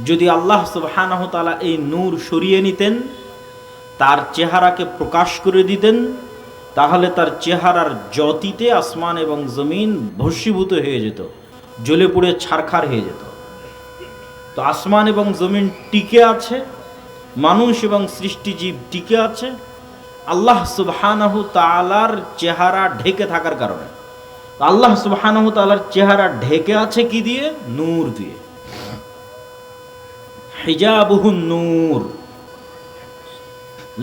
যদি আল্লাহ সুবহানাহু তাআলা এই নূর সরিয়ে নিতেন, তার চেহারাকে প্রকাশ করে দিতেন, তাহলে তার চেহারার জ্যোতিতে আসমান এবং জমিন ভস্মীভূত হয়ে যেত, জ্বলে পুড়ে ছারখার হয়ে যেত। তো আসমান এবং জমিন টিকে আছে, মানুষ এবং সৃষ্টিজীব টিকে আছে আল্লাহ সুবহানাহু তাআলার চেহারা ঢেকে থাকার কারণে। আল্লাহ সুবহানাহু তাআলার চেহারা ঢেকে আছে কি দিয়ে? নূর দিয়ে। হিজাবুহুন নূর,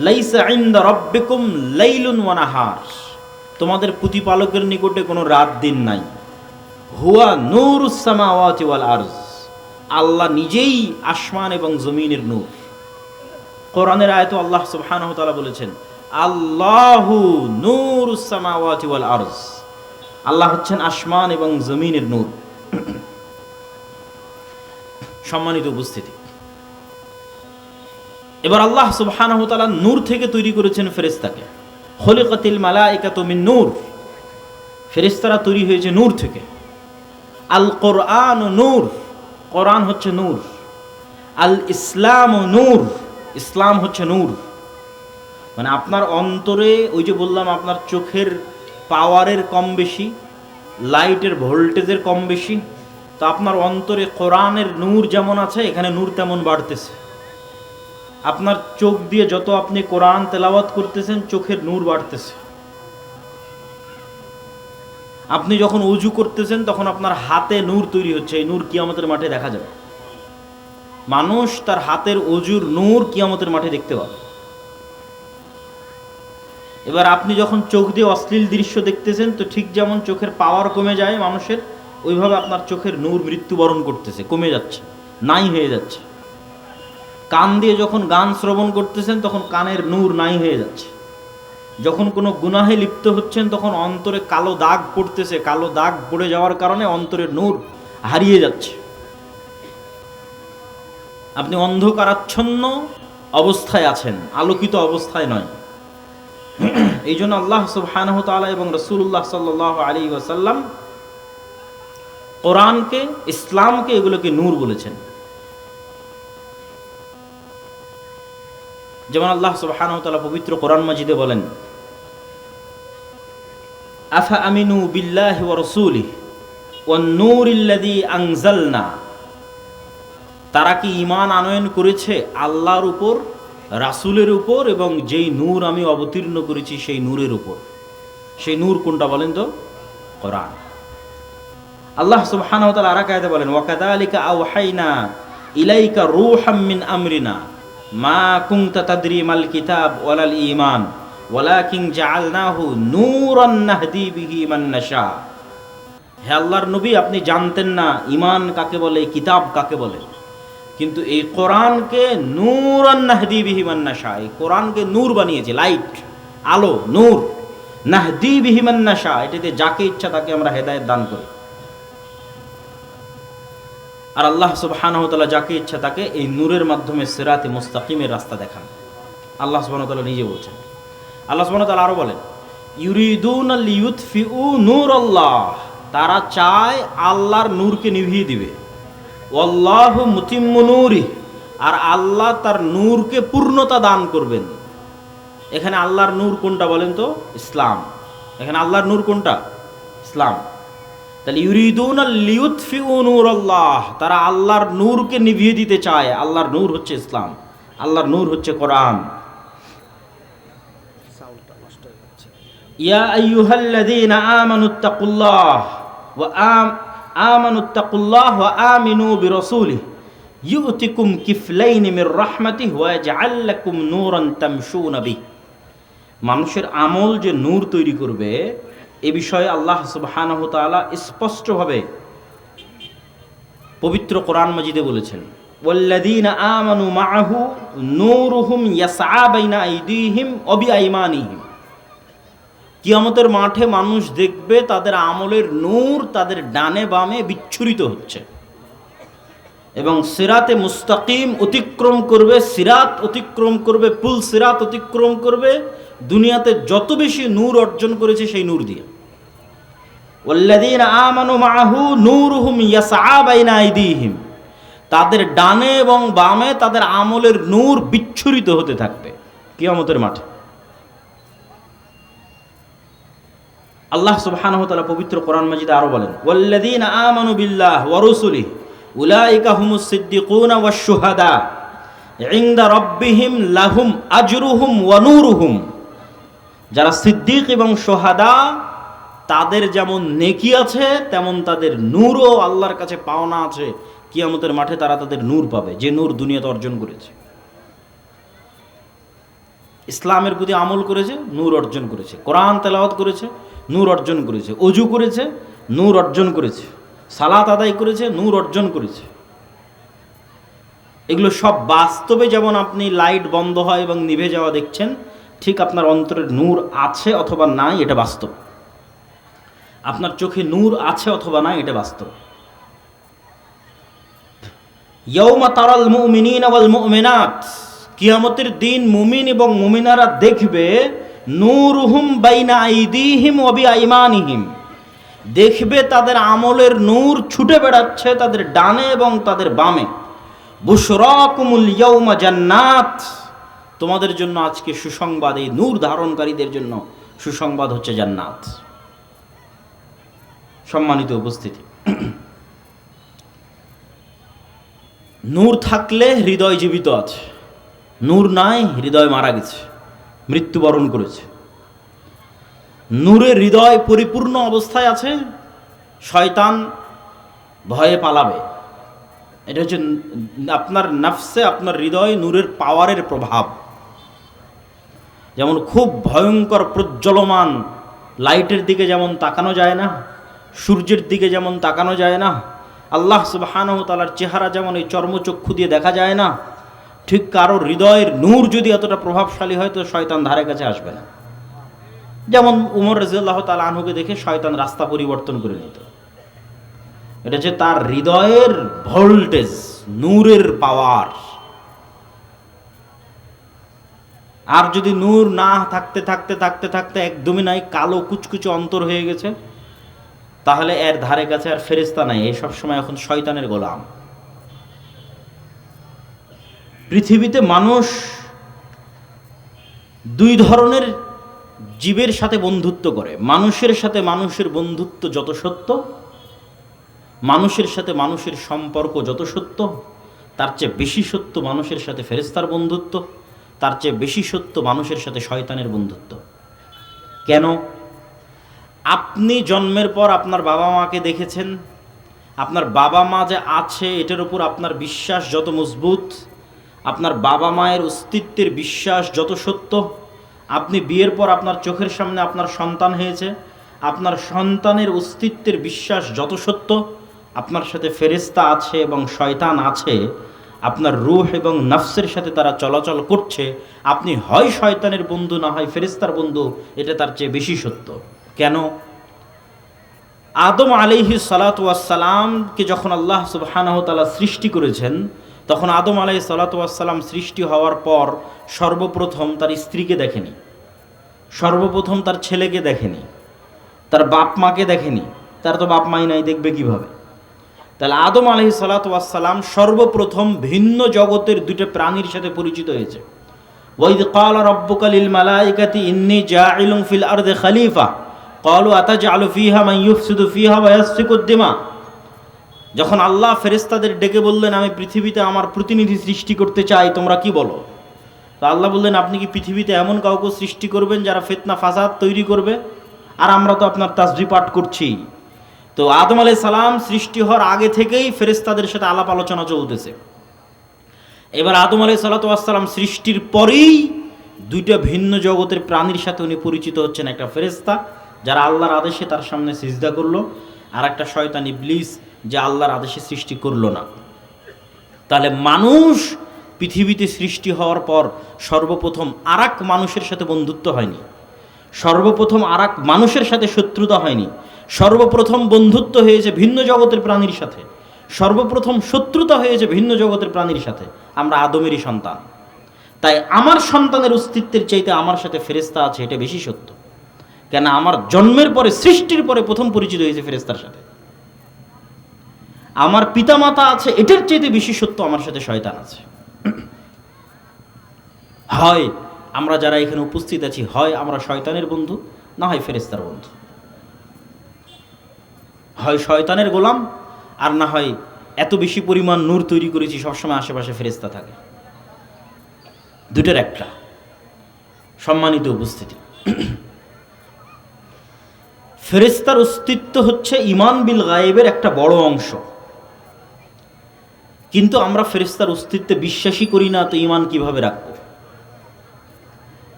লাইসা ইনদা রাব্বিকুম লাইলুন ওয়া নাহার, তোমাদের প্রতিপালকের নিকটে কোনো রাত দিন নাই। হুয়া নূরুস সামাওয়াতি ওয়াল আরজ, আল্লাহ নিজেই আসমান এবং জমিনের নূর। কোরআনের আয়াতে আল্লাহ সুবহানাহু ওয়া তাআলা বলেছেন আল্লাহু নূরুস সামাওয়াতি ওয়াল আরজ, আল্লাহ হচ্ছেন আসমান এবং জমিনের নূর। সম্মানিত উপস্থিতি, এবার আল্লাহ সুবহানাহু ওয়া তাআলা নূর থেকে তৈরি করেছেন ফেরেশতাকে। খলিকাতিল মালাইকাতু মিন নূর, ফেরেশতারা তৈরি হয়েছে নূর থেকে। আল কোরআন নূর, কোরআন হচ্ছে নূর। আল ইসলাম নূর, ইসলাম হচ্ছে নূর। মানে আপনার অন্তরে, ওই যে বললাম আপনার চোখের পাওয়ারের কম বেশি, লাইটের ভোল্টেজের কম বেশি, তো আপনার অন্তরে কোরআনের নূর যেমন আছে, এখানে নূর তেমন বাড়তেছে। আপনার চোখ দিয়ে যত আপনি কোরআন তেলাওয়াত করতেছেন, চোখের নূর বাড়তেছে। আপনি যখন ওযু করতেছেন, তখন আপনার হাতে নূর তৈরি হচ্ছে। এই নূর কিয়ামতের মাঠে দেখা যাবে। মানুষ তার হাতের ওযুর নূর কিয়ামতের মাঠে দেখতে পাবে। এবার আপনি যখন চোখ দিয়ে অশ্লীল দৃশ্য দেখতেছেন, তো ঠিক যেমন চোখের পাওয়ার কমে যায় মানুষের, ওইভাবে আপনার চোখের নূর মৃত্যুবরণ করতেছে, কমে যাচ্ছে, নাই হয়ে যাচ্ছে। কান দিয়ে যখন গান শ্রবণ করতেছেন, তখন কানের নূর নাই হয়ে যাচ্ছে। যখন কোনো গুনাহে লিপ্ত হচ্ছেন, তখন অন্তরে কালো দাগ পড়তেছে, কালো দাগ পড়ে যাওয়ার কারণে অন্তরের নূর হারিয়ে যাচ্ছে। আপনি অন্ধকারাচ্ছন্ন অবস্থায় আছেন, আলোকিত অবস্থায় নয়। এই জন্য আল্লাহ সুবহানাহু ওয়া তাআলা এবং রাসূলুল্লাহ সাল্লাল্লাহু আলাইহি ওয়াসাল্লাম কোরআনকে, ইসলামকে, এগুলোকে নূর বলেছেন। যেমন আল্লাহ সুবহানাহু ওয়া তাআলা পবিত্র কোরআন মাজিদে বলেন আফা আমিনু বিল্লাহি ওয়া রাসূলিহি ওয়ান নূরিল্লাযী আনজালনা, তারা কি ঈমান আনয়ন করেছে আল্লাহর উপর, রাসূলের উপর, এবং যেই নূর আমি অবতীর্ণ করেছি সেই নূরের উপর। সেই নূর কোনটা বলেন তো? কোরআন। আল্লাহ সুবহানাহু ওয়া তাআলা আরেক আয়াতে বলেন ওয়া কাযালিকা আওহাইনা ইলাইকা রূহাম মিন আমরিনা মা কুনতা তাদরি মাল কিতাব ওয়ালাল ঈমান ওয়ালাকিন জাআলনাহু নূরান নাহদি বিহি মান নাশা। হে আল্লাহর নবী, আপনি জানতেন না ঈমান কাকে বলে, কিতাব কাকে বলে, কিন্তু এই কোরআনকে নূরান নাহদি বিহি মান নাশা, এই কোরআনকে নূর বানিয়েছে, লাইট, আলো, নূর। নাহদি বিহি মান নাশা, এটাতে যাকে ইচ্ছা তাকে আমরা হেদায়েত দান করি। আর আল্লাহ সুবহানাহু ওয়া তাআলা যাকে ইচ্ছা তাকে এই নূরের মাধ্যমে সিরাতে মুস্তাকিমের রাস্তা দেখান। আল্লাহ সুবহানাহু ওয়া তাআলা নিজে বলছেন। আল্লাহ সুবহানাহু ওয়া তাআলা আরো বলেন ইউরিদুনা লিইউতফিউ নূরাল্লাহ, তারা চায় আল্লাহর নূরকে নিভিয়ে দিবে। ওয়াল্লাহু মুতিম্মু নূরিহি, আর আল্লাহ তার নূরকে পূর্ণতা দান করবেন। এখানে আল্লাহর নূর কোনটা বলেন তো? ইসলাম। এখানে আল্লাহর নূর কোনটা? ইসলাম। তাহলে ইউরিদুনা লিইউতফিউ নূরাল্লাহ, তারা আল্লাহর নূরকে নিভিয়ে দিতে চায়। আল্লাহর নূর হচ্ছে ইসলাম, আল্লাহর নূর হচ্ছে কোরআন। ইয়া আইয়ুহাল্লাযীনা আমানুত্তাকুল্লাহ ওয়া আমিনু বিরাসূলিহি ইউতিকুম কিফলাইনি মির রাহমাতিহি ওয়া ইয়াজআল লাকুম নূরান তামশুনা বিহি। মানুষের আমল যে নূর তৈরি করবে, এ বিষয়ে আল্লাহ সুবহানাহু ওয়া তাআলা স্পষ্টভাবে পবিত্র কোরআন মাজিদে বলেছেন ওয়াল্লাযীনা আমানু মাআহু নূরুহুম ইয়াসআ বাইনা আইদিহিম ওয়া বিআইমানিহিম। কিয়ামতের মাঠে মানুষ দেখবে তাদের আমলের নূর তাদের ডানে বামে বিচ্ছুরিত হচ্ছে, এবং সিরাতে মুস্তাকিম অতিক্রম করবে, সিরাত অতিক্রম করবে, পুল সিরাত অতিক্রম করবে দুনিয়াতে যত বেশি নূর অর্জন করেছে সেই নূর দিয়ে। ওয়াল্লাযীনা আমানু মাআহু নূরুহুম ইয়াসআ বাইনা আইদিহিম, তাদের ডানে এবং বামে তাদের আমলের নূর বিচ্ছুরিত হতে থাকবে কিয়ামতের মাঠে। আল্লাহ সুবহানাহু ওয়া তাআলা পবিত্র কোরআন মাজিদে আরো বলেন, ওয়াল্লাযীনা আমানু বিল্লাহি ওয়া রাসূলিহি উলাইকা হুমুস সিদ্দিকুনা ওয়াশ শুহাদা ইনদা রাব্বিহিম লাহুম আজরুহুম ওয়া নূরুহুম। যারা সিদ্দিক এবং শুহাদা তাদের যেমন নেকি আছে তেমন তাদের নূরও আল্লাহর কাছে পাওনা আছে। কিয়ামতের মাঠে তারা তাদের নূর পাবে, যে নূর দুনিয়াতে অর্জন করেছে। ইসলামের প্রতি আমল করেছে, নূর অর্জন করেছে। কোরআন তেলাওয়াত করেছে, নূর অর্জন করেছে। ওযু করেছে, নূর অর্জন করেছে। সালাত আদায় করেছে, নূর অর্জন করেছে। এগুলো সব বাস্তবে যেমন আপনি লাইট বন্ধ হয় এবং নিভে যাওয়া দেখছেন, ঠিক আপনার অন্তরের নূর আছে অথবা নাই এটা বাস্তব। আপনার চোখে নূর আছে অথবা নাই এটা বাস্তব। ইয়াউমা তারাল মুমিনিনা ওয়াল মুমিনাত, কিয়ামতের দিন মুমিন এবং মুমিনারা দেখবে নূরুহুম বাইনা আইদিহিম ওয়া বিআইমানিহিম, দেখবে তাদের আমলের নূর ছুটে বেড়াচ্ছে তাদের ডানে এবং তাদের বামে। বুশরাকুমুল ইয়াউমা জান্নাত, তোমাদের জন্য আজকে সুসংবাদ, এই নূর ধারণকারীদের জন্য সুসংবাদ হচ্ছে জান্নাত। সম্মানিত উপস্থিতি, নূর থাকলে হৃদয় জীবিত আছে, নূর নাই হৃদয় মারা গেছে, মৃত্যুবরণ করেছে। নূরের হৃদয় পরিপূর্ণ অবস্থায় আছে, শয়তান ভয়ে পালাবে। এটা হচ্ছে আপনার নফসে, আপনার হৃদয় নূরের পাওয়ারের প্রভাব। যেমন খুব ভয়ঙ্কর প্রজ্বলমান লাইটের দিকে যেমন তাকানো যায় না, সূর্যের দিকে যেমন তাকানো যায় না, আল্লাহ সুবহানাহু ওয়া তাআলার চেহারা যেমন এই চর্মচক্ষু দিয়ে দেখা যায় না, ঠিক কারো হৃদয়ের নূর যদি এতটা প্রভাবশালী হয় তো শয়তান ধারে কাছে আসবে না। যেমন উমর রাদিয়াল্লাহু তাআলা আনহুকে দেখে শয়তান রাস্তা পরিবর্তন করে নিত। এটা যে তার হৃদয়ের ভোল্টেজ, নূরের পাওয়ার। আর যদি নূর না থাকতে থাকতে থাকতে থাকতে একদমই নাই, কালো কুচকুচে অন্তর হয়ে গেছে, তাহলে এর ধারে কাছে আর ফেরেশতা নাই, এই সব সময় এখন শয়তানের গোলাম। পৃথিবীতে মানুষ দুই ধরনের জীবের সাথে বন্ধুত্ব করে। মানুষের সাথে মানুষের বন্ধুত্ব যত সত্য, মানুষের সাথে মানুষের সম্পর্ক যত সত্য, তার চেয়ে বেশি সত্য মানুষের সাথে ফেরেশতার বন্ধুত্ব, তার চেয়ে বেশি সত্য মানুষের সাথে শয়তানের বন্ধুত্ব। কেন? আপনি জন্মের পর আপনার বাবা মাকে দেখেছেন, আপনার বাবা মা যে আছে এটার উপর আপনার বিশ্বাস যত মজবুত, আপনার বাবা মায়ের অস্তিত্বের বিশ্বাস যত সত্য, আপনি বিয়ের পর আপনার চোখের সামনে আপনার সন্তান হয়েছে, আপনার সন্তানের অস্তিত্বের বিশ্বাস যত সত্য, আপনার সাথে ফেরেশতা আছে এবং শয়তান আছে, আপনার রূহ এবং নফসের সাথে তারা চলাচল করছে, আপনি হয় শয়তানের বন্ধু না হয় ফেরেশতার বন্ধু, এটা তার চেয়ে বেশি সত্য। কেন? আদম আলাইহিস সালাতু ওয়াস সালামকে যখন আল্লাহ সুবহানাহু ওয়া তাআলা সৃষ্টি করেছেন, তখন আদম আলাইহিস সালাতু ওয়াস সালাম সৃষ্টি হওয়ার পর সর্বপ্রথম তার স্ত্রীকে দেখেনি, সর্বপ্রথম তার ছেলেকে দেখেনি, তার বাপ মাকে দেখেনি। তার তো বাপ মাই নাই, দেখবে কিভাবে? তাহলে আদম আলাইহিস সালাতু ওয়াস সালাম সর্বপ্রথম ভিন্ন জগতের দুটো প্রাণীর সাথে পরিচিত হয়েছে। ওয়াইদ ক্বালা রাব্বুকা লিল মালাইকাতি ইন্নী জাইলুন ফিল আরদি খলিফা ক্বালু আতাজআলু ফিহা মান ইউফসিদু ফিহা ওয়া ইয়াসফিকুদ দিমা। যখন আল্লাহ ফেরেশতাদের ডেকে বললেন আমি পৃথিবীতে আমার প্রতিনিধি সৃষ্টি করতে চাই, তোমরা কি বলো? তো আল্লাহ বললেন আপনি কি পৃথিবীতে এমন কাউকে সৃষ্টি করবেন যারা ফিতনা ফাসাদ তৈরি করবে? আর আমরা তো আপনার তাসবিহ পাঠ করছি। তো আদম আলাইহিস সালাম সৃষ্টি হওয়ার আগে থেকেই ফেরেশতাদের সাথে আলাপ আলোচনা চলতেছে। এবার আদম আলাইহিস সালাম সৃষ্টির পরেই দুইটা ভিন্ন জগতের প্রাণীর সাথে উনি পরিচিত হচ্ছেন। একটা ফেরেশতা যারা আল্লাহর আদেশে তার সামনে সিজদা করলো, আর একটা শয়তান ইবলিস যে আল্লাহর আদেশে সৃষ্টি করলো না। তাহলে মানুষ পৃথিবীতে সৃষ্টি হওয়ার পর সর্বপ্রথম আরেক মানুষের সাথে বন্ধুত্ব হয়নি, সর্বপ্রথম আরেক মানুষের সাথে শত্রুতা হয়নি, সর্বপ্রথম বন্ধুত্ব হয়েছে ভিন্ন জগতের প্রাণীর সাথে, সর্বপ্রথম শত্রুতা হয়েছে ভিন্ন জগতের প্রাণীর সাথে। আমরা আদমেরই সন্তান, তাই আমার সন্তানের অস্তিত্বের চাইতে আমার সাথে ফেরেশতা আছে এটা বেশি সত্য। কেন? আমার জন্মের পরে, সৃষ্টির পরে প্রথম পরিচিত হয়েছে ফেরেশতার সাথে। আমার পিতামাতা আছে, এটার চেয়ে বেশি সত্য আমার সাথে শয়তান আছে। হয় আমরা যারা এখানে উপস্থিত আছি, হয় আমরা শয়তানের বন্ধু, না হয় ফেরেশতার বন্ধু। হয় শয়তানের গোলাম, আর না হয় এত বেশি পরিমাণ নূর তৈরি করেছি সবসময় আশেপাশে ফেরেশতা থাকে। দুটোর একটা। সম্মানিত উপস্থিতি, ফেরেশতার অস্তিত্ব হচ্ছে ঈমান বিল গায়েবের একটা বড় অংশ। কিন্তু আমরা ফেরেশতার অস্তিত্বে বিশ্বাসই করি না, তো ঈমান কিভাবে রাখব?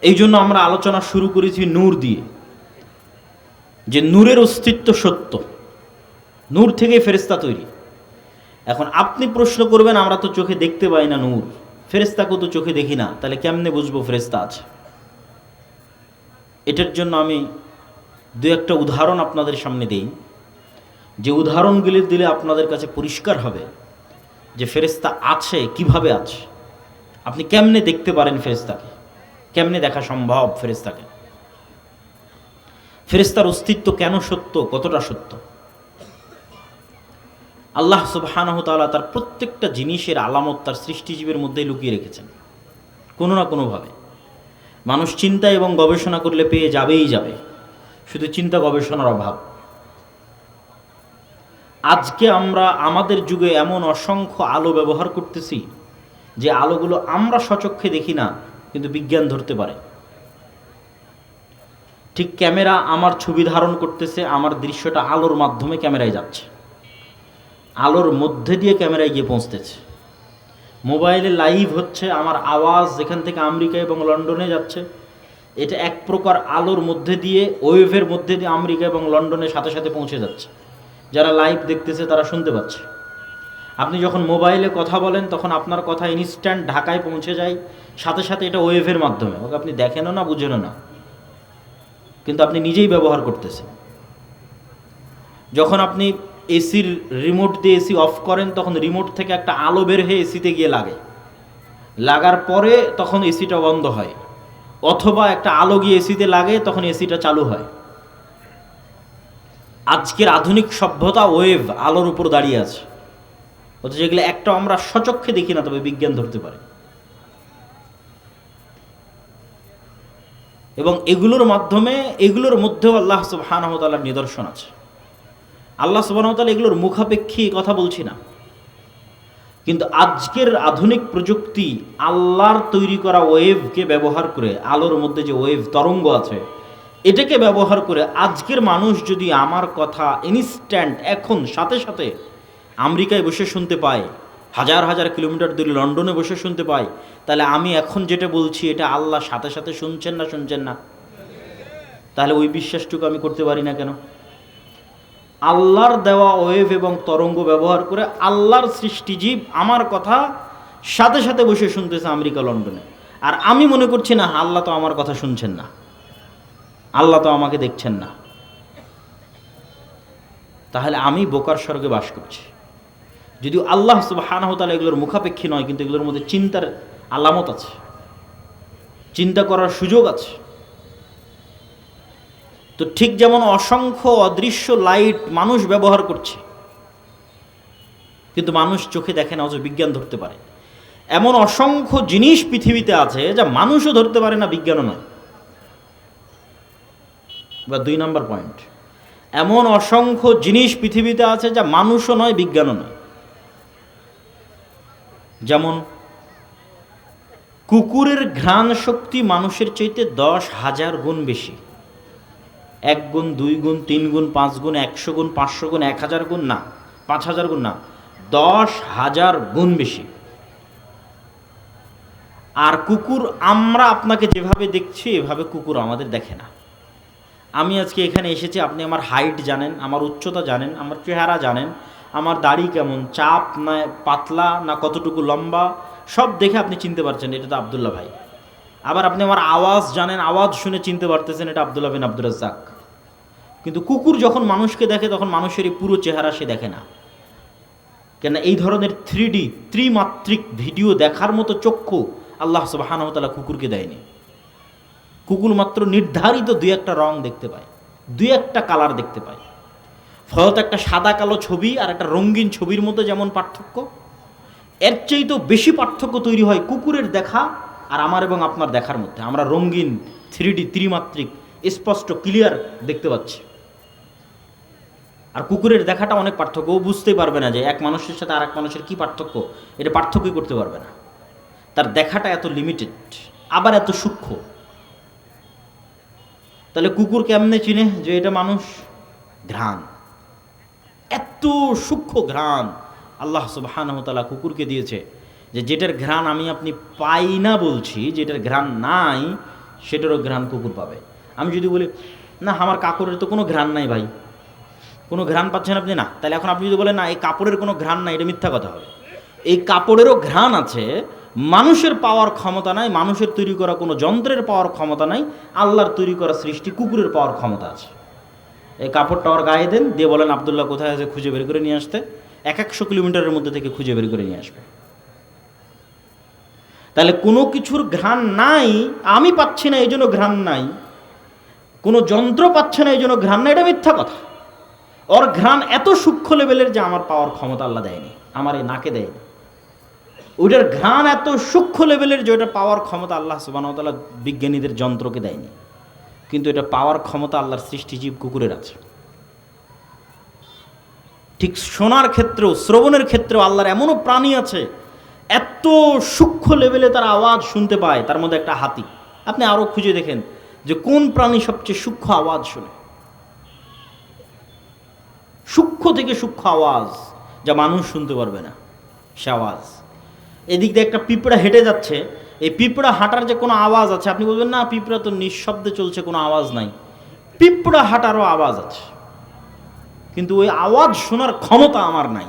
এই জন্য আমরা আলোচনা শুরু করেছি নূর দিয়ে, যে নূরের অস্তিত্ব সত্য, নূর থেকে ফেরেশতা তৈরি। এখন আপনি প্রশ্ন করবেন, আমরা তো চোখে দেখতে পাই না নূর, ফেরেশতাকেও তো চোখে দেখি না, তাহলে কেমনে বুঝবো ফেরেশতা আছে? এটার জন্য আমি দু একটা উদাহরণ আপনাদের সামনে দিই, যে উদাহরণগুলি দিলে আপনাদের কাছে পরিষ্কার হবে যে ফেরেশতা আছে, কিভাবে আছে, আপনি কেমনে দেখতে পারেন ফেরেশতাকে, কেমনে দেখা সম্ভব ফেরেশতাকে, ফেরেশতার অস্তিত্ব কেন সত্য, কতটা সত্য। আল্লাহ সুবহানাহু ওয়া তাআলা তার প্রত্যেকটা জিনিসের আলামত তার সৃষ্টিজীবের মধ্যেই লুকিয়ে রেখেছেন কোনো না কোনোভাবে। মানুষ চিন্তা এবং গবেষণা করলে পেয়ে যাবেই যাবে, শুধু চিন্তা গবেষণার অভাব। আজকে আমরা আমাদের যুগে এমন অসংখ্য আলো ব্যবহার করতেছি, যে আলোগুলো আমরা স্বচক্ষে দেখি না, কিন্তু বিজ্ঞান ধরতে পারে। ঠিক ক্যামেরা আমার ছবি ধারণ করতেছে, আমার দৃশ্যটা আলোর মাধ্যমে ক্যামেরায় যাচ্ছে, আলোর মধ্যে দিয়ে ক্যামেরায় গিয়ে পৌঁছতেছে। মোবাইলে লাইভ হচ্ছে, আমার আওয়াজ যেখান থেকে আমেরিকা এবং লন্ডনে যাচ্ছে, এটা এক প্রকার আলোর মধ্যে দিয়ে, ওয়েভের মধ্যে দিয়ে আমেরিকা এবং লন্ডনের সাথে সাথে পৌঁছে যাচ্ছে। যারা লাইভ দেখতেছে তারা শুনতে পাচ্ছে। আপনি যখন মোবাইলে কথা বলেন, তখন আপনার কথা ইনস্ট্যান্ট ঢাকায় পৌঁছে যায়, সাথে সাথে এটা ওয়েভের মাধ্যমে, ওকে আপনি দেখেনও না, বুঝেনও না, কিন্তু আপনি নিজেই ব্যবহার করতেছেন। যখন আপনি এসির রিমোট দিয়ে এসি অফ করেন, তখন রিমোট থেকে একটা আলো বের হয়ে এসিতে গিয়ে লাগে, লাগার পরে তখন এসিটা বন্ধ হয়, অথবা একটা আলো গিয়ে এসিতে লাগে, তখন এসিটা চালু হয়। আজকের আধুনিক সভ্যতা ওয়েভ, আলোর উপর দাঁড়িয়ে আছে, অথচ যেগুলো একটা আমরা স্বচক্ষে দেখি না, তবে বিজ্ঞান ধরতে পারে। এবং এগুলোর মাধ্যমে, এগুলোর মধ্যেও আল্লাহ সুবহানাহু ওয়া তাআলার নিদর্শন আছে। আল্লাহ সুবহানাহু ওয়া তাআলা এগুলোর মুখাপেক্ষী কথা বলছি না, কিন্তু আজকের আধুনিক প্রযুক্তি আল্লাহর তৈরি করা ওয়েভকে ব্যবহার করে, আলোর মধ্যে যে ওয়েভ তরঙ্গ আছে, এটাকে ব্যবহার করে আজকের মানুষ যদি আমার কথা ইনস্ট্যান্ট এখন সাথে সাথে আমেরিকায় বসে শুনতে পায়, হাজার হাজার কিলোমিটার দূরে লন্ডনে বসে শুনতে পায়, তাহলে আমি এখন যেটা বলছি এটা আল্লাহ সাথে সাথে শুনছেন না? তাহলে ওই বিশ্বাসটুকু আমি করতে পারি না কেন? আল্লাহর দেওয়া ওয়েভ এবং তরঙ্গ ব্যবহার করে আল্লাহর সৃষ্টিজীব আমার কথা সাথে সাথে বসে শুনতেছে আমেরিকা লন্ডনে, আর আমি মনে করছি না আল্লাহ তো আমার কথা শুনছেন না, আল্লাহ তো আমাকে দেখছেন না। তাহলে আমি বোকার স্বর্গে বাস করছি। যদিও আল্লাহ সুবহানাহু ওয়া তাআলা এগুলোর মুখাপেক্ষী নয়, কিন্তু এগুলোর মধ্যে চিন্তার আলামত আছে, চিন্তা করার সুযোগ আছে। তো ঠিক যেমন অসংখ্য অদৃশ্য লাইট মানুষ ব্যবহার করছে, কিন্তু মানুষ চোখে দেখে না, অথচ বিজ্ঞান ধরতে পারে, এমন অসংখ্য জিনিস পৃথিবীতে আছে যা মানুষও ধরতে পারে না, বিজ্ঞানও নয়। বা 2 নম্বর পয়েন্ট, এমন অসংখ্য জিনিস পৃথিবীতে আছে যা মানুষও নয়, বিজ্ঞানও নয়। যেমন কুকুরের ঘ্রাণ শক্তি মানুষের চাইতে 10,000 গুণ বেশি। 1 গুণ, 2 গুণ, 3 গুণ, 5 গুণ, 100 গুণ, 500 গুণ, 1000 গুণ না, 5000 গুণ না, 10,000 গুণ বেশি। আর কুকুর, আমরা আপনাকে যেভাবে দেখছি এভাবে কুকুর আমাদের দেখে না। আমি আজকে এখানে এসেছি, আপনি আমার হাইট জানেন, আমার উচ্চতা জানেন, আমার চেহারা জানেন, আমার দাড়ি কেমন, চাপ না পাতলা না কতটুকু লম্বা, সব দেখে আপনি চিনতে পারছেন এটা তো আব্দুল্লাহ ভাই। আবার আপনি আমার আওয়াজ জানেন, আওয়াজ শুনে চিনতে পারতেছেন এটা আব্দুল্লাহ বিন আব্দুর রাজ্জাক। কিন্তু কুকুর যখন মানুষকে দেখে, তখন মানুষের এই পুরো চেহারা সে দেখে না। কেন? এই ধরনের 3D ত্রিমাত্রিক ভিডিও দেখার মতো চক্ষু আল্লাহ সুবহানাহু ওয়া তাআলা কুকুরকে দেয়নি। কুকুর মাত্র নির্ধারিত 2-1টা রং দেখতে পায়, 2-1টা কালার দেখতে পায়। ফলত একটা সাদা কালো ছবি আর একটা রঙিন ছবির মধ্যে যেমন পার্থক্য, এর চেয়ে তো বেশি পার্থক্য তৈরি হয় কুকুরের দেখা আর আমার এবং আপনার দেখার মধ্যে। আমরা রঙিন 3D ত্রিমাত্রিক স্পষ্ট ক্লিয়ার দেখতে পাচ্ছি, আর কুকুরের দেখাটা অনেক পার্থক্য। ও বুঝতেই পারবে না যে এক মানুষের সাথে আর এক মানুষের কী পার্থক্য, এটা পার্থক্যই করতে পারবে না। তার দেখাটা এত লিমিটেড, আবার এত সূক্ষ্ম। তাহলে কুকুর কেমনে চিনে যে এটা মানুষ? ঘ্রাণ, এত সূক্ষ্ম ঘ্রাণ আল্লাহ সুবহানাহু ওয়া তাআলা কুকুরকে দিয়েছে যে যেটার ঘ্রাণ আমি আপনি পাই না বলছি, যেটার ঘ্রাণ নাই সেটারও ঘ্রাণ কুকুর পাবে। আমি যদি বলি না আমার কাপড়ের তো কোনো ঘ্রাণ নাই ভাই, কোনো ঘ্রাণ পাচ্ছেন আপনি না, তাহলে এখন আপনি যদি বলেন না এই কাপড়ের কোনো ঘ্রাণ নাই, এটা মিথ্যা কথা হবে। এই কাপড়েরও ঘ্রাণ আছে, মানুষের পাওয়ার ক্ষমতা নাই, মানুষের তৈরি করা কোনো যন্ত্রের পাওয়ার ক্ষমতা নাই, আল্লাহর তৈরি করা সৃষ্টি কুকুরের পাওয়ার ক্ষমতা আছে। এই কাপড়টা ওর গায়ে দেন, দিয়ে বলেন আব্দুল্লাহ কোথায় আছে খুঁজে বের করে নিয়ে আসতে, 100 কিলোমিটারের মধ্যে থেকে খুঁজে বের করে নিয়ে আসবে। তাহলে কোনো কিছুর ঘ্রাণ নাই, আমি পাচ্ছি না এই জন্য ঘ্রাণ নাই, কোনো যন্ত্র পাচ্ছে না এই জন্য ঘ্রাণ নাই, এটা মিথ্যা কথা। ওর ঘ্রাণ এত সূক্ষ্ম লেভেলের যে আমার পাওয়ার ক্ষমতা আল্লাহ দেয়নি, আমার এই নাকে দেয়নি। ওইটার ঘ্রাণ এত সূক্ষ্ম লেভেলের যে ওটা পাওয়ার ক্ষমতা আল্লাহ সুবহানাহু ওয়া তাআলা বিজ্ঞানীদের যন্ত্রকে দেয়নি, কিন্তু এটা পাওয়ার ক্ষমতা আল্লাহর সৃষ্টিজীব কুকুরের আছে। ঠিক শোনার ক্ষেত্রেও, শ্রবণের ক্ষেত্রেও আল্লাহর এমনও প্রাণী আছে এত সূক্ষ্ম লেভেলে তারা আওয়াজ শুনতে পায়। তার মধ্যে একটা হাতি। আপনি আরও খুঁজে দেখেন যে কোন প্রাণী সবচেয়ে সূক্ষ্ম আওয়াজ শোনে, সূক্ষ্ম থেকে সূক্ষ্ম আওয়াজ যা মানুষ শুনতে পারবে না সে আওয়াজ। এদিক দিয়ে একটা পিঁপড়া হেঁটে যাচ্ছে, এই পিঁপড়া হাঁটার যে কোনো আওয়াজ আছে, আপনি বলবেন না পিঁপড়া তো নিঃশব্দে চলছে, কোনো আওয়াজ নাই। পিঁপড়া হাঁটারও আওয়াজ আছে, কিন্তু ওই আওয়াজ শোনার ক্ষমতা আমার নাই।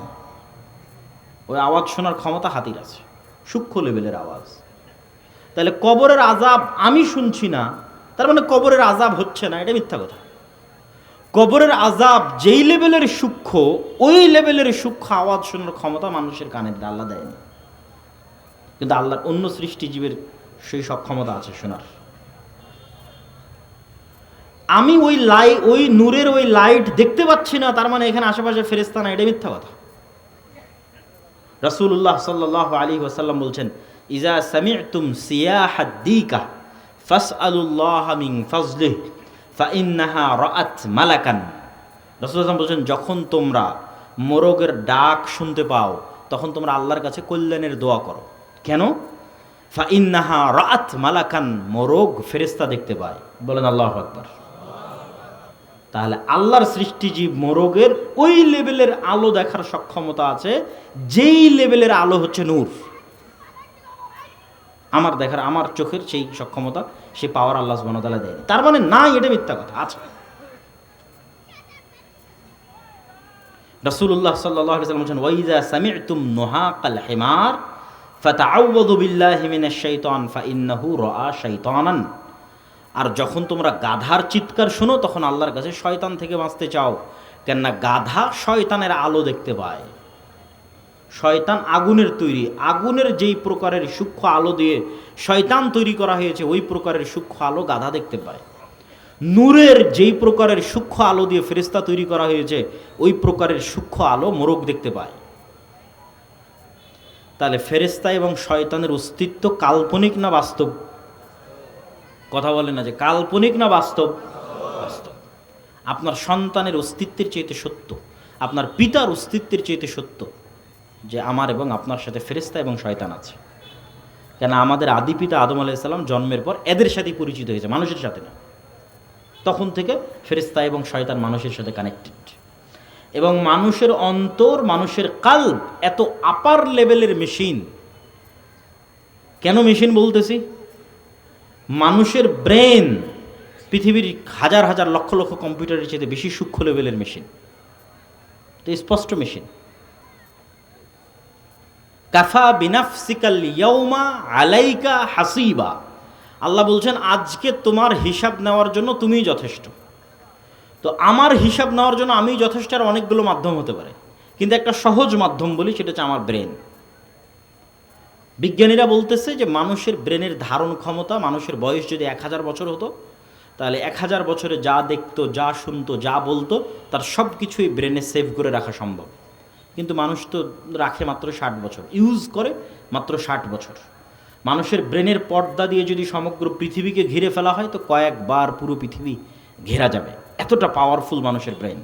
ওই আওয়াজ শোনার ক্ষমতা হাতির আছে, সূক্ষ্ম লেভেলের আওয়াজ। তাহলে কবরের আযাব আমি শুনছি না, তার মানে কবরের আযাব হচ্ছে না, এটা মিথ্যা কথা। কবরের আযাব যেই লেভেলের সূক্ষ্ম, ওই লেভেলের সূক্ষ্ম আওয়াজ শোনার ক্ষমতা মানুষের কানের আল্লাহ দেয়নি, কিন্তু আল্লাহর অন্য সৃষ্টিজীবের সেই সক্ষমতা আছে শোনার। আমি ওই নূরের ওই লাইট দেখতে পাচ্ছি না, তার মানে এখানে আশেপাশে ফেরেশতা না, এটা মিথ্যা কথা। রাসূলুল্লাহ সাল্লাল্লাহু আলাইহি ওয়াসাল্লাম বলছেন, ইজা সামি'তুম সিয়াহাদ দীকা ফাসআলুল্লাহ মিন ফাজলিহি ফাইন্নাহা রাআত মালাকান। রাসূলুল্লাহ বলছেন, যখন তোমরা মোরগের ডাক শুনতে পাও তখন তোমরা আল্লাহর কাছে কল্যাণের দোয়া করো। কেন? ফাইন্নাহা রাআত মালাকান, মোরগ ফেরেশতা দেখতে পায়। বলেন আল্লাহু আকবার। তাহলে আল্লাহর সৃষ্টিজীব মোরগের ওই লেভেলের আলো দেখার সক্ষমতা আছে, যেই লেভেলের আলো হচ্ছে নূর। আমার চোখের সেই সক্ষমতা, সেই পাওয়ার আল্লাহ সুবহানাহু ওয়া তাআলা দেয়নি। তার মানে না, এটা মিথ্যা কথা আছে। রাসূলুল্লাহ সাল্লাল্লাহু আলাইহি ওয়াসাল্লাম বলেন, ওয়াইজা সামি'তুম নুহাকাল হিমার ফাতাআউযু বিল্লাহি মিনাশ শাইতান ফাইন্নাহু রাআ শাইতানান। আর যখন তোমরা গাধার চিৎকার শোনো তখন আল্লাহর কাছে শয়তান থেকে বাঁচতে চাও, কেননা গাধা শয়তানের আলো দেখতে পায়। শয়তান আগুনের তৈরি, আগুনের যেই প্রকারের সূক্ষ্ম আলো দিয়ে শয়তান তৈরি করা হয়েছে ওই প্রকারের সূক্ষ্ম আলো গাধা দেখতে পায়। নূরের যেই প্রকারের সূক্ষ্ম আলো দিয়ে ফেরেশতা তৈরি করা হয়েছে ওই প্রকারের সূক্ষ্ম আলো মোরগ দেখতে পায়। তাহলে ফেরেশতা এবং শয়তানের অস্তিত্ব কাল্পনিক না বাস্তব? কথা বলে না যে কাল্পনিক না বাস্তব? বাস্তব। আপনার সন্তানের অস্তিত্বের চাইতে সত্য, আপনার পিতার অস্তিত্বের চাইতে সত্য যে আমার এবং আপনার সাথে ফেরেশতা এবং শয়তান আছে। কেন? আমাদের আদি পিতা আদম আলাইহিস সালাম জন্মের পর এদের সাথে পরিচিত হয়েছে, মানুষের সাথে না। তখন থেকে ফেরেশতা এবং শয়তান মানুষের সাথে কানেক্টেড। এবং মানুষের অন্তর, মানুষের কাল্ব এত আপার লেভেলের মেশিন। কেন মেশিন বলতেছি? মানুষের ব্রেন পৃথিবীর হাজার হাজার লক্ষ লক্ষ কম্পিউটারের চেয়ে বেশি সূক্ষ্ম লেভেলের মেশিন, তো স্পষ্ট মেশিন। কাফা বিনাফসিকাল ইয়াউমা আলাইকা হাসিবা। আল্লাহ বলছেন আজকে তোমার হিসাব নেওয়ার জন্য তুমিই যথেষ্ট। তো আমার হিসাব নেওয়ার জন্য আমি যথেষ্ট, আর অনেকগুলো মাধ্যম হতে পারে, কিন্তু একটা সহজ মাধ্যম বলি, সেটা হচ্ছে আমার ব্রেন। বিজ্ঞানীরা বলতেছে যে মানুষের ব্রেনের ধারণ ক্ষমতা, মানুষের বয়স যদি 1000 বছর হতো তাহলে 1000 বছরে যা দেখতো, যা শুনতো, যা বলতো, তার সব কিছুই ব্রেনে সেভ করে রাখা সম্ভব। কিন্তু মানুষ তো রাখে মাত্র 60 বছর, ইউজ করে মাত্র 60 বছর। মানুষের ব্রেনের পর্দা দিয়ে যদি সমগ্র পৃথিবীকে ঘিরে ফেলা হয় তো কয়েকবার পুরো পৃথিবী ঘেরা যাবে, এতটা পাওয়ারফুল মানুষের ব্রেন।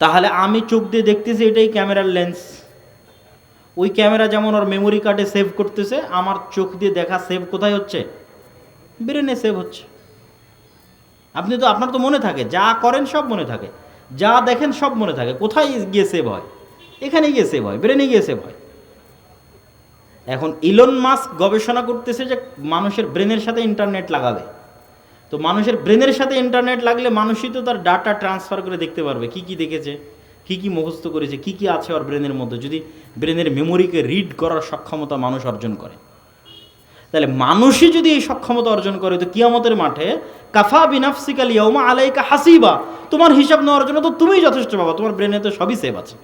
তাহলে আমি চোখ দিয়ে দেখতেছি এটাই ক্যামেরার লেন্স, ওই ক্যামেরা যেমন ওর মেমোরি কার্ডে সেভ করতেছে, আমার চোখ দিয়ে দেখা সেভ কোথায় হচ্ছে? ব্রেনে সেভ হচ্ছে। আপনি তো, আপনার তো মনে থাকে, যা করেন সব মনে থাকে, যা দেখেন সব মনে থাকে। কোথায় গিয়ে সেভ হয়? এখানে গিয়ে সেভ হয়, ব্রেনে গিয়ে সেভ হয়। এখন ইলন মাস্ক গবেষণা করতেছে যে মানুষের ব্রেনের সাথে ইন্টারনেট লাগাবে। তো মানুষের ব্রেনের সাথে ইন্টারনেট লাগলে মানুষই তো তার ডাটা ট্রান্সফার করে দেখতে পারবে কি কি দেখেছে, কি কি মুখস্থ করেছে, কি কি আছে ওর ব্রেনের মধ্যে। যদি ব্রেনের মেমোরিকে রিড করার সক্ষমতা মানুষ অর্জন করে, তাহলে মানুষই যদি এই সক্ষমতা অর্জন করে, তো কিয়ামতের মাঠে কাফা বিনাফসিকা লিয়াউমা আলাইকা হাসিবা, তোমার হিসাব নেওয়ার জন্য তো তুমিই যথেষ্ট বাবা, তোমার ব্রেনে তো সবই সেভ আছে।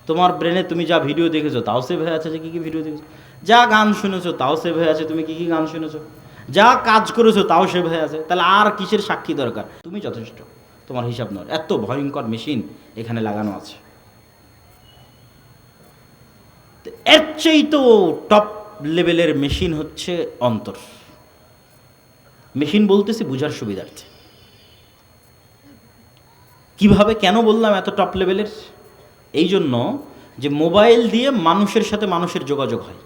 তোমার ব্রেনে তুমি যা ভিডিও দেখেছো তাও সেভ হয়ে আছে, যে কী কী ভিডিও দেখেছো, যা গান শুনেছো তাও সেভ হয়ে আছে, তুমি কী কী গান শুনেছো, যা কাজ করেছো তাও সেভ হয়ে আছে। তাহলে আর কিসের সাক্ষী দরকার? তুমি যথেষ্ট তোমার হিসাব নেওয়ার। এত ভয়ঙ্কর মেশিন এখানে লাগানো আছে। এর চেয়ে তো টপ লেভেলের মেশিন হচ্ছে অন্তর। মেশিন বলতেছি বুঝার সুবিধার্থে। কিভাবে, কেন বললাম এত টপ লেভেলের? এই জন্য যে মোবাইল দিয়ে মানুষের সাথে মানুষের যোগাযোগ হয়।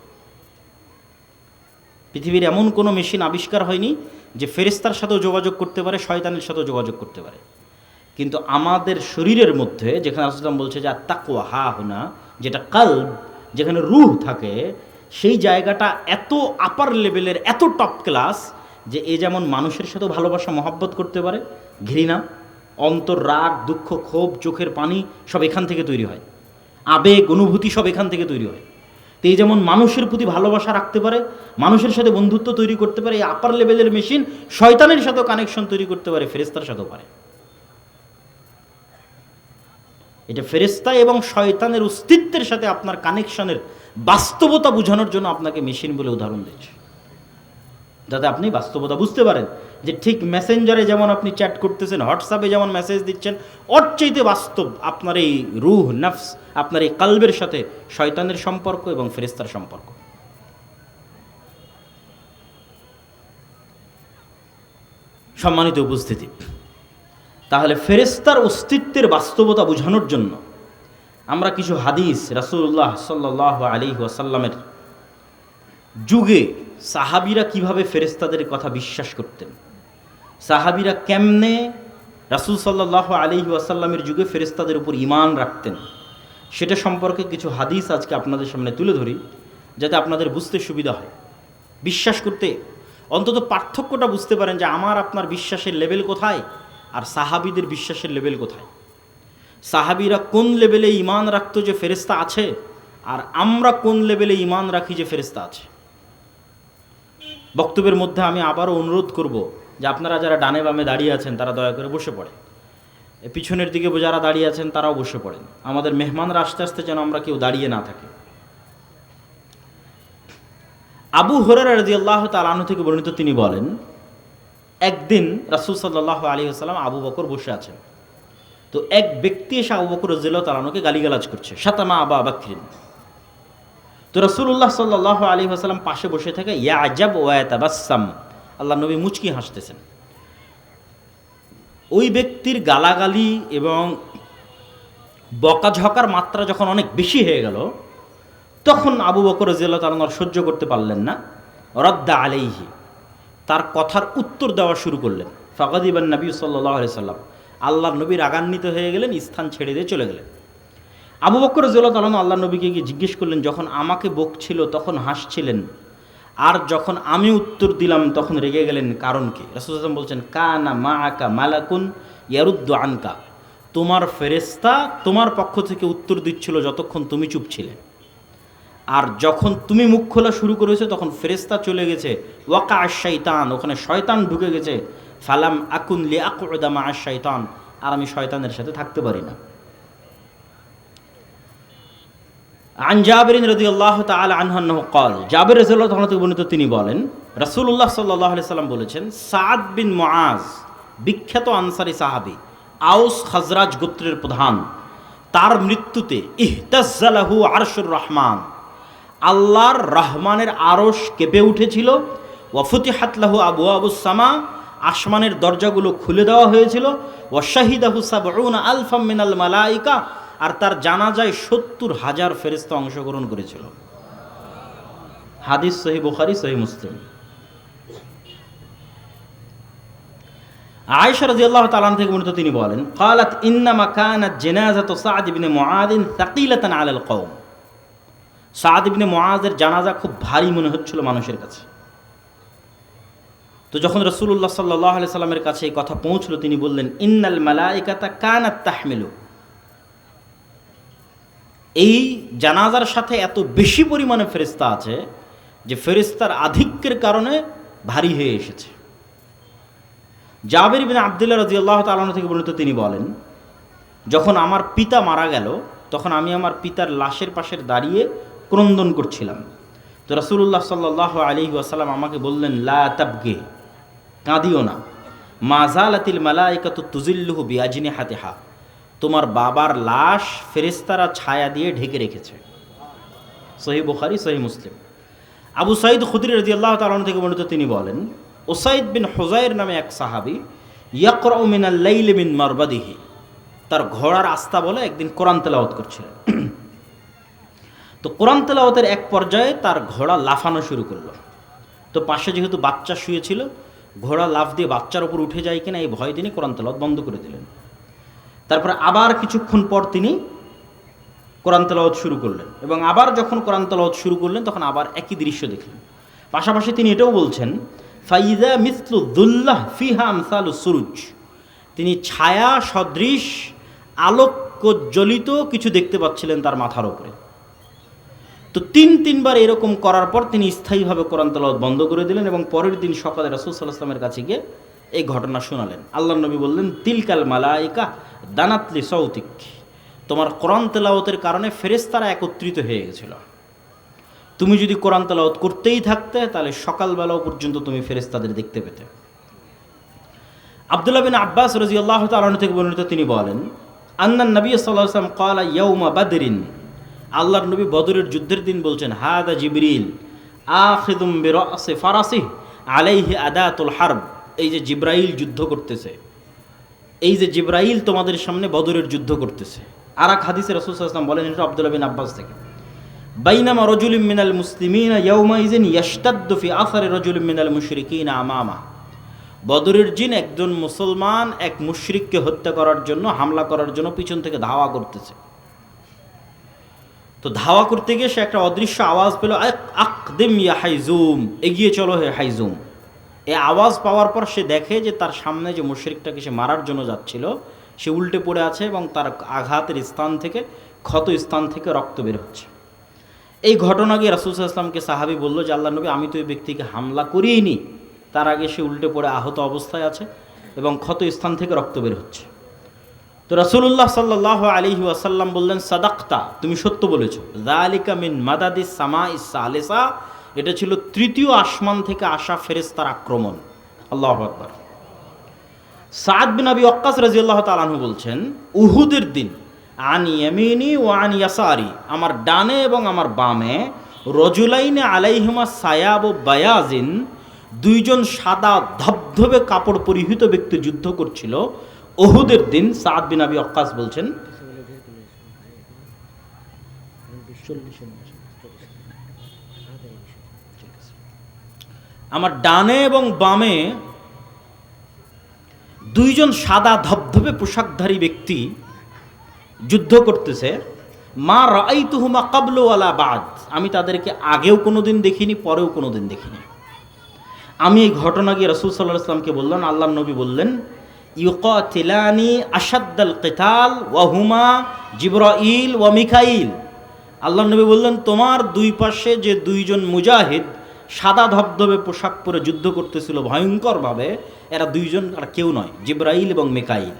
পৃথিবীর এমন কোনো মেশিন আবিষ্কার হয়নি যে ফেরেশতার সাথেও যোগাযোগ করতে পারে, শয়তানের সাথেও যোগাযোগ করতে পারে। কিন্তু আমাদের শরীরের মধ্যে, যেখানে রাসূলুল্লাহ বলছে যে তাকওয়া হা হুনা, যেটা কলব, যেখানে রূহ থাকে, সেই জায়গাটা এত আপার লেভেলের, এত টপ ক্লাস যে এ যেমন মানুষের সাথেও ভালোবাসা মহব্বত করতে পারে, ঘৃণা, অন্তর, রাগ, দুঃখ, ক্ষোভ, চোখের পানি সব এখান থেকে তৈরি হয়, আবেগ, অনুভূতি সব এখান থেকে তৈরি হয়। তো এই যেমন মানুষের প্রতি ভালোবাসা রাখতে পারে, মানুষের সাথে বন্ধুত্ব তৈরি করতে পারে, এই আপার লেভেলের মেশিন শয়তানের সাথেও কানেকশন তৈরি করতে পারে, ফেরেশতার সাথেও পারে। এটা ফেরেশতা এবং শয়তানের অস্তিত্বের সাথে আপনার কানেকশনের বাস্তবতা বোঝানোর জন্য আপনাকে মেশিন বলে উদাহরণ দিচ্ছে, যাতে আপনি বাস্তবতা বুঝতে পারেন যে ঠিক মেসেঞ্জারে যেমন আপনি চ্যাট করতেছেন, হোয়াটসঅ্যাপে যেমন মেসেজ দিচ্ছেন, ওর চাইতে বাস্তব আপনার এই রূহ, নফস, আপনার এই কলবের সাথে শয়তানের সম্পর্ক এবং ফেরেশতার সম্পর্ক। সম্মানিত উপস্থিতি, তাহলে ফেরেশতার অস্তিত্বের বাস্তবতা বোঝানোর জন্য আমরা কিছু হাদিস রাসূলুল্লাহ সাল্লাল্লাহু আলাইহি ওয়াসাল্লামের যুগে সাহাবীরা কিভাবে ফেরেশতাদের কথা বিশ্বাস করতেন, সাহাবীরা কেমনে রাসূল সাল্লাল্লাহু আলাইহি ওয়াসাল্লামের যুগে ফেরেশতাদের উপর ঈমান রাখতেন, সেটা সম্পর্কে কিছু হাদিস আজকে আপনাদের সামনে তুলে ধরি, যাতে আপনাদের বুঝতে সুবিধা হয়, বিশ্বাস করতে অন্তত পার্থক্যটা বুঝতে পারেন যে আমার আপনার বিশ্বাসের লেভেল কোথায় আর সাহাবীদের বিশ্বাসের লেভেল কোথায়। সাহাবীরা কোন লেভেলে ঈমান রাখতো যে ফেরেশতা আছে, আর আমরা কোন লেভেলে ঈমান রাখি যে ফেরেশতা আছে। বক্তব্যের মধ্যে আমি আবারও অনুরোধ করব যে আপনারা যারা ডানে বামে দাঁড়িয়ে আছেন তারা দয়া করে বসে পড়েন, পিছনের দিকে যারা দাঁড়িয়ে আছেন তারাও বসে পড়েন। আমাদের মেহমানরা আস্তে আস্তে যেন আমরা কেউ দাঁড়িয়ে না থাকি। আবু হুরায়রা রাদিয়াল্লাহু তাআলা আনহু থেকে বর্ণিত, তিনি বলেন, একদিন রাসূল সাল্লাল্লাহু আলাইহি ওয়াসাল্লাম আবু বকর বসে আছেন। তো এক ব্যক্তি এসে আবু বকর রাদিয়াল্লাহু তাআলা আনহুকে গালিগালাজ করছে, শাতামা আবা বকরিন। তো রাসূলুল্লাহ সাল্লাল্লাহু আলাইহি ওয়াসাল্লাম পাশে বসে থেকে ইয়াজাব ওয়া ইয়াতাবাসসাম, আল্লাহর নবী মুচকি হাসতেছেন। ওই ব্যক্তির গালাগালি এবং বকাঝকার মাত্রা যখন অনেক বেশি হয়ে গেল, তখন আবু বকর রাদিয়াল্লাহু তাআলা আর সহ্য করতে পারলেন না, রাদ্দা আলাইহি, তার কথার উত্তর দেওয়া শুরু করলেন। ফাগাদিবান নবী সাল্লাল্লাহু আলাইহি ওয়াসাল্লাম, আল্লাহর নবী রাগান্বিত হয়ে গেলেন, স্থান ছেড়ে দিয়ে চলে গেলেন। আবু বকর রাদিয়াল্লাহু তাআলা আল্লাহর নবীকে গিয়ে জিজ্ঞেস করলেন, যখন আমাকে বকছিল তখন হাসছিলেন, আর যখন আমি উত্তর দিলাম তখন রেগে গেলেন, কারণ কি? রাসূলুল্লাহ সাল্লাল্লাহু আলাইহি ওয়াসাল্লাম বলছেন, কানা মাআকা মালাকুন ইয়ারুদ্দু আনকা, তোমার ফেরেশতা তোমার পক্ষ থেকে উত্তর দিচ্ছিল যতক্ষণ তুমি চুপ ছিলে, আর যখন তুমি মুখ খোলা শুরু করেছো তখন ফেরেশতা চলে গেছে, ওয়াকা আশ-শাইতান, ওখানে শয়তান ঢুকে গেছে, ফালাম আকুন লিআকউদা মা আশ-শাইতান, আর আমি শয়তানের সাথে থাকতে পারি না। আন জাবির রাদিয়াল্লাহু তাআলা আনহু আন্নাহু ক্বাল, জাবির রাদিয়াল্লাহু তাআলা থেকে বর্ণিত তিনি বলেন রাসূলুল্লাহ সাল্লাল্লাহু আলাইহি সাল্লাম বলেছেন, সাদ বিন মুআজ বিখ্যাত আনসারী সাহাবী, আউস খাজরাজ গোত্রের প্রধান, তার মৃত্যুতে ইহতাজ্জা লাহু আরশুর রহমান, আল্লাহর রহমানের আরশ কেঁপে উঠেছিল। ওয়া ফুতিহাত লাহু আবওয়াবুস সামা, আসমানের দরজাগুলো খুলে দেওয়া হয়েছিল। ওয়া শাহিদাহু সাবউনা আলফাম মিনাল মালাইকা, আর তার জানাজায় ৭০,০০০ ফেরেশতা অংশগ্রহণ করেছিল। হাদিস সহিহ বুখারী, সহিহ মুসলিম। আয়েশা রাদিয়াল্লাহু তাআলা থেকে বর্ণিত তিনি বলেন, ক্বালাত ইন্নামা কানাত জানাযাতু সাদ ইবনে মুআয সাকিলাতান আলাল কওম, সাদ ইবনে মুআযের জানাজা খুব ভারী মনে হচ্ছিল মানুষের কাছে। তো যখন রাসূলুল্লাহ সাল্লাল্লাহু আলাইহি সাল্লামের কাছে এই কথা পৌঁছলো, তিনি বললেন, ইন্নাল মালাইকাতা কানাত তাহমিলু, এই জানাজার সাথে এত বেশি পরিমাণে ফেরেশতা আছে যে ফেরেশতার আধিক্যের কারণে ভারী হয়ে এসেছে। জাবির বিন আব্দুল্লাহ রাদিয়াল্লাহু তাআলা থেকে বর্ণিত তিনি বলেন, যখন আমার পিতা মারা গেল তখন আমি আমার পিতার লাশের পাশে দাঁড়িয়ে ক্রন্দন করছিলাম। তো রাসূলুল্লাহ সাল্লাল্লাহু আলাইহি ওয়াসাল্লাম আমাকে বললেন, লা তাবগে, কাঁদিও না, মা যালাতিল মালাইকাতু তুজিল্লুহু বিআজনিহাতিহা, তোমার বাবার লাশ ফেরেশতারা ছায়া দিয়ে ঢেকে রেখেছে। সহিহ বুখারী, সহিহ মুসলিম। আবু সাঈদ খুদরি রাদিয়াল্লাহু তাআলা থেকে বর্ণিত তিনি বলেন, উসাইদ বিন হুযাইর নামে এক সাহাবী ইয়াকরাউ মিনাল লাইলি মিন মারবাদিহি, তার ঘোড়ার আস্তা বলে একদিন কোরআন তেলাওয়াত করছিলেন। তো কোরআন তেলাওয়াতের এক পর্যায়ে তার ঘোড়া লাফানো শুরু করলো। তো পাশে যেহেতু বাচ্চা শুয়েছিল, ঘোড়া লাফ দিয়ে বাচ্চার উপর উঠে যায় কিনা এই ভয় তিনি কোরআন তেলাওয়াত বন্ধ করে দিলেন। তারপরে আবার কিছুক্ষণ পর তিনি কোরআন তেলাওয়াত শুরু করলেন, এবং আবার যখন কোরআন তেলাওয়াত শুরু করলেন তখন আবার একই দৃশ্য দেখলেন। পাশাপাশি তিনি এটাও বলছেন, ফাইদা মিসলু দুল্লাহ ফিহা আমসালু সুরুজ, তিনি ছায়া সদৃশ আলোকজ্বলিত কিছু দেখতে পাচ্ছিলেন তার মাথার উপরে। তো তিনবার এরকম করার পর তিনি স্থায়ীভাবে কোরআন তেলাওয়াত বন্ধ করে দিলেন, এবং পরের দিন সকালে রাসূল সাল্লাল্লাহু আলাইহি ওয়াসাল্লামের কাছে গিয়ে এই ঘটনা শোনালেন। আল্লাহর নবী বললেন, তিলকাল মালাইকা দানাতলি সৌতিক, তোমার কোরআন তেলাওয়াতের কারণে ফেরেশতারা একত্রিত হয়ে গেছিল। তুমি যদি কোরআন তেলাওয়াত করতেই থাকতে তাহলে সকালবেলাও পর্যন্ত তুমি ফেরেশতাদের দেখতে পেতে। আব্দুল্লাহ বিন আব্বাস রাদিয়াল্লাহু তাআলা থেকে বর্ণিত তিনি বলেন, আন্নান নবী সাল্লাল্লাহু আলাইহি ওয়াসাল্লাম ক্বালা ইয়াউমা বাদরিন, আল্লাহর নবী বদরের যুদ্ধের দিন বলছেন, হাদা জিবরিল আখিযুম বিরাসি ফারাসিহি আলাইহি আদাতুল হারব, এই যে জিব্রাইল যুদ্ধ করতেছে, এই যে জিব্রাইল তোমাদের সামনে বদরের যুদ্ধ করতেছে। আর এক হাদিসে রাসূল সাল্লাল্লাহু আলাইহি ওয়াসাল্লাম বলেন, এটা আব্দুল্লাহ বিন আব্বাস থেকে, বাইনামা রাজুলুম মিনাল মুসলিমিনা ইয়াউমাইযিন ইয়াশতাদ্দু ফি আসারি রাজুলিম মিনাল মুশরিকিনা আমামা, বদরের দিন একজন মুসলমান এক মুশরিককে হত্যা করার জন্য, হামলা করার জন্য পিছন থেকে ধাওয়া করতেছে। তো ধাওয়া করতে গিয়ে সে একটা অদৃশ্য আওয়াজ পেল, আকদিম ইয়া হাইজুম, এগিয়ে চলো হে হাইজুম। এই আওয়াজ পাওয়ার পর সে দেখে যে তার সামনে যে মুশরিকটাকে সে মারার জন্য যাচ্ছিল সে উল্টে পড়ে আছে, এবং তার আঘাতের স্থান থেকে, ক্ষত স্থান থেকে রক্ত বের হচ্ছে। এই ঘটনা গিয়ে রাসূল সাল্লাল্লাহু আলাইহি ওয়াসাল্লামকে সাহাবী বলল যে, আল্লাহর নবী, আমি তো এই ব্যক্তিকে হামলা করিনি, তার আগে সে উল্টে পড়ে আহত অবস্থায় আছে এবং ক্ষত স্থান থেকে রক্ত বের হচ্ছে। তো রাসূলুল্লাহ সাল্লাল্লাহু আলাইহি ওয়াসাল্লাম বললেন, সাদাক্তা, তুমি সত্য বলেছো, যালিকা মিন মাদাদিস সামাইস সালিসা, এটা ছিল তৃতীয় আসমান থেকে আসা ফেরেশতার আক্রমণ। আল্লাহু আকবার। সাদ বিন আবি ওয়াক্কাস রাদিয়াল্লাহু তাআলা আনহু বলছেন, উহুদের দিন আন ইয়ামিনি ওয়া আন ইয়াসারি, আমার ডানে এবং আমার বামে, রজুলাইনে আলাইহিমা সায়াবু বায়াজিন, দুইজন সাদা ধবধবে কাপড় পরিহিত ব্যক্তি যুদ্ধ করছিল উহুদের দিন। সাদ বিন আবি ওয়াক্কাস বলছেন, আমার ডানে এবং বামে দুইজন সাদা ধবধবে পোশাকধারী ব্যক্তি যুদ্ধ করতেছে। মা রাআইতুহুমা ক্বাবলু ওয়ালা বাদ, আমি তাদেরকে আগেও কোনোদিন দেখিনি, পরেও কোনোদিন দেখিনি। আমি এই ঘটনা গিয়ে রাসূল সাল্লাল্লাহু আলাইহি ওয়াসাল্লামকে বললাম, আল্লাহর নবী বললেন, ইউকাতিলানি আশাদ্দাল কিতাল ওয়া হুমা জিবরাইল ওয়া মিকাইল, আল্লাহর নবী বললেন, তোমার দুই পাশে যে দুইজন মুজাহিদ সাদা ধবধবে পোশাক পরে যুদ্ধ করতেছিল ভয়ঙ্করভাবে, এরা দুইজন আর কেউ নয়, জিবরাইল এবং মিকাইল।